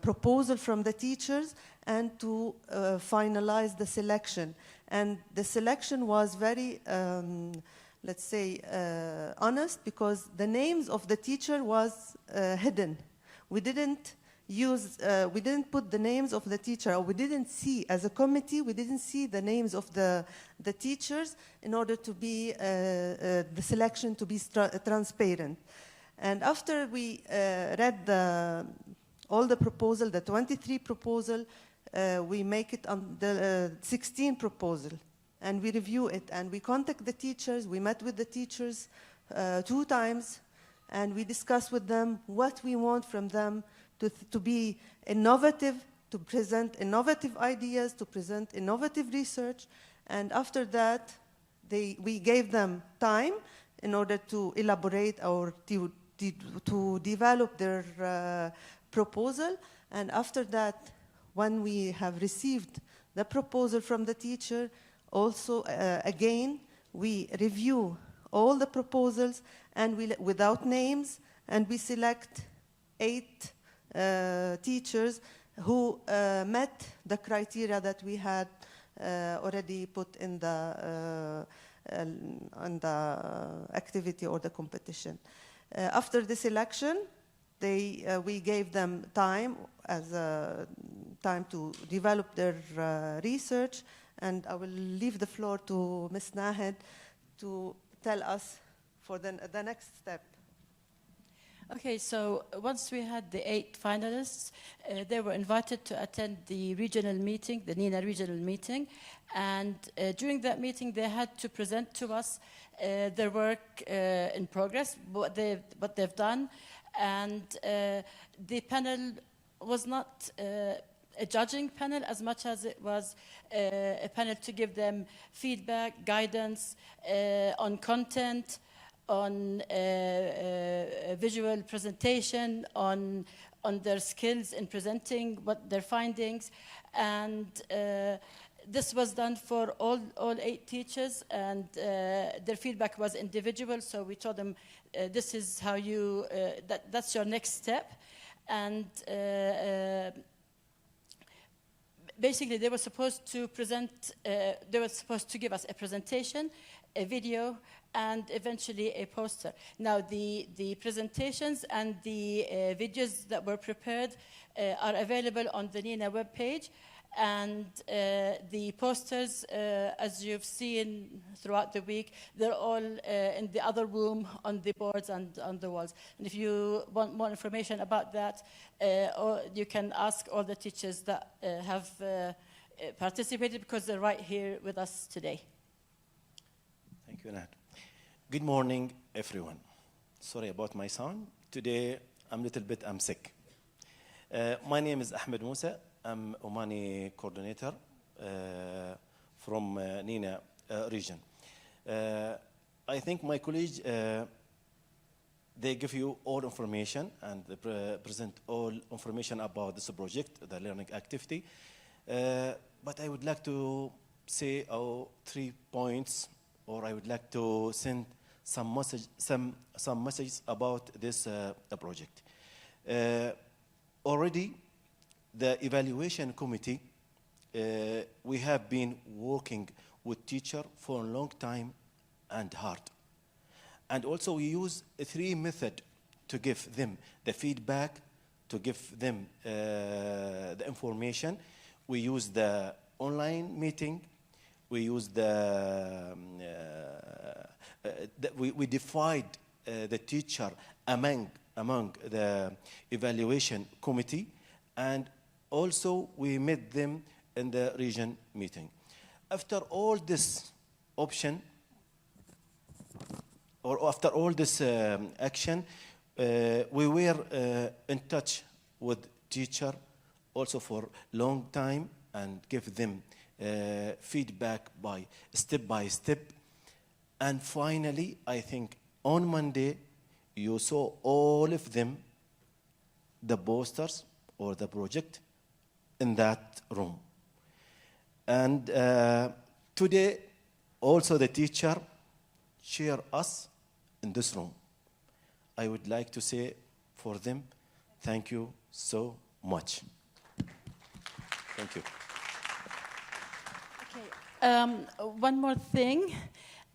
proposal from the teachers, and to finalize the selection. And the selection was very let's say, honest, because the names of the teacher was hidden. We didn't put the names of the teacher, or we didn't see, as a committee, we didn't see the names of the teachers in order to be, the selection to be transparent. And after we read all the proposal, the 23 proposal, we make it on the 16 proposal. And we review it, and we contact the teachers. We met with the teachers 2 times, and we discuss with them what we want from them to be innovative, to present innovative ideas, to present innovative research. And after that, we gave them time in order to elaborate or to develop their proposal. And after that, when we have received the proposal from the teacher, also, again, we review all the proposals and without names, and we select 8 teachers who met the criteria that we had already put in the activity or the competition. After the selection, we gave them time time to develop their research. And I will leave the floor to Ms. Nahed to tell us for the next step. Okay, so once we had the 8 finalists, they were invited to attend the regional meeting, the NINA regional meeting. And during that meeting, they had to present to us their work in progress, what they've done. And the panel was not a judging panel as much as it was a panel to give them feedback, guidance on content, on visual presentation, on their skills in presenting what their findings. And this was done for all 8 teachers, and their feedback was individual. So we told them, this is how you, that's your next step. And basically, they were supposed to present, they were supposed to give us a presentation, a video, and eventually a poster. Now, the presentations and the videos that were prepared are available on the NINA webpage. And the posters, as you've seen throughout the week, they're all in the other room on the boards and on the walls. And if you want more information about that, or you can ask all the teachers that have participated, because they're right here with us today. Thank you, Nahed. Good morning, everyone. Sorry about my sound. Today, I'm sick. My name is Ahmed Musa. I'm Omani coordinator from NINA region. I think my colleagues, they give you all information and they present all information about this project, the learning activity. But I would like to say 3 points, or I would like to send some messages about this project. Already, the evaluation committee, we have been working with teachers for a long time and hard. And also we use 3 methods to give them the feedback, to give them the information. We use the online meeting. We use we divide the teacher among the evaluation committee, and also we met them in the region meeting. After all this option, or after all this action, we were in touch with teacher also for long time and give them feedback by step. And finally, I think on Monday, you saw all of them, the posters or the project in that room. And today, also the teacher share us in this room. I would like to say for them, thank you so much. Thank you. Okay. One more thing.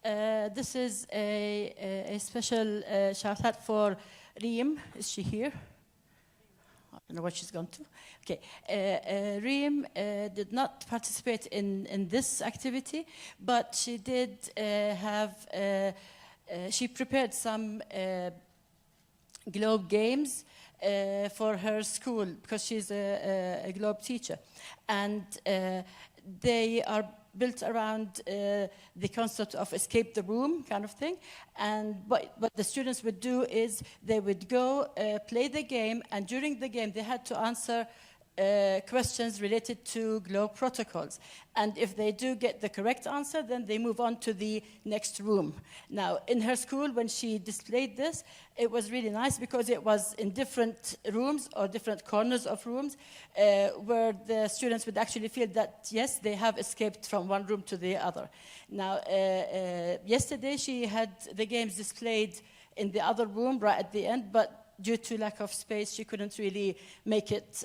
This is a special shout out for Reem. Is she here? I don't know what she's gone to. Okay. Reem did not participate in this activity, but she did she prepared some Globe games for her school because she's a Globe teacher. And they are built around the concept of escape the room kind of thing. And what the students would do is they would go play the game, and during the game they had to answer questions related to Globe protocols. And if they do get the correct answer, then they move on to the next room. Now, in her school, when she displayed this, it was really nice because it was in different rooms or different corners of rooms where the students would actually feel that, yes, they have escaped from one room to the other. Now, yesterday she had the games displayed in the other room right at the end, but due to lack of space, she couldn't really make it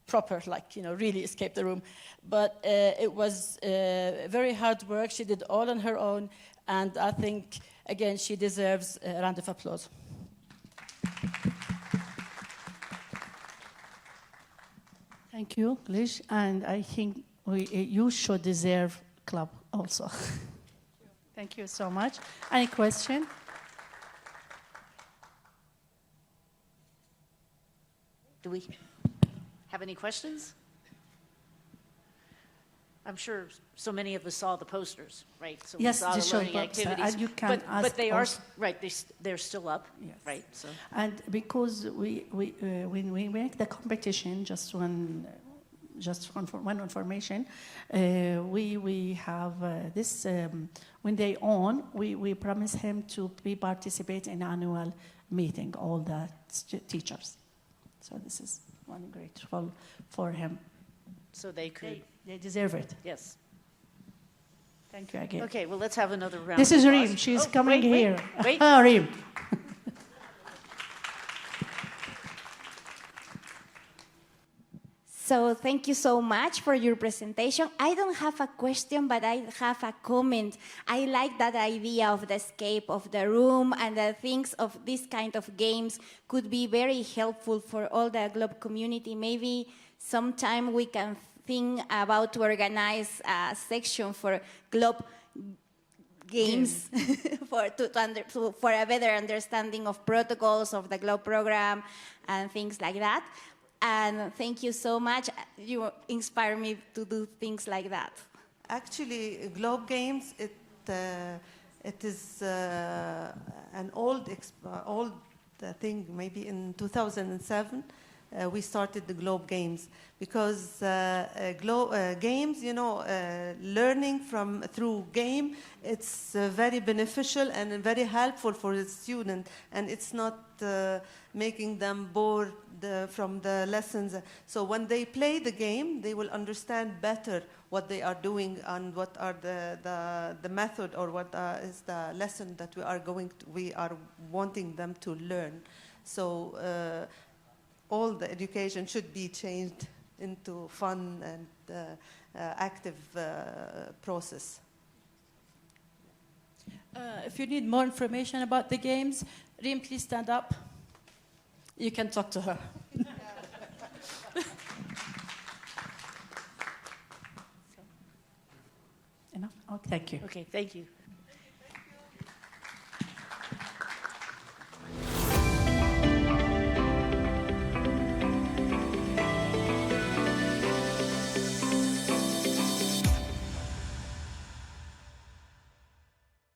proper, like, really escape the room. But it was very hard work. She did all on her own, and I think, again, she deserves a round of applause. Thank you, Lish, and I think you should deserve club also. Thank you so much. Any question? Do we have any questions? I'm sure so many of us saw the posters, right? So yes, we saw the learning poster, activities. and you can ask but they are also. right. They're still up, yes. right? So and because when we make the competition, just one information, we have this when they own, we promise him to participate in annual meeting, all the teachers. So this is one grateful for him. So they could. They deserve it. Yes. Thank you again. Okay, well, let's have another round. This is Reem. She's coming here. Wait. Reem. So thank you so much for your presentation. I don't have a question, but I have a comment. I like that idea of the escape of the room, and the things of this kind of games could be very helpful for all the Globe community. Maybe sometime we can think about to organize a section for Globe games for a better understanding of protocols of the Globe program and things like that. And thank you so much. You inspire me to do things like that. Actually, Globe Games, it is an old thing. Maybe in 2007, we started the Globe Games because games, learning through game, it's very beneficial and very helpful for the student, and it's not making them bored from the lessons. So when they play the game, they will understand better what they are doing and what are the method or what is the lesson that we are wanting them to learn. So all the education should be changed into fun and active process. If you need more information about the games, Reem, please stand up. You can talk to her. Enough? Oh, thank you. Okay, thank you.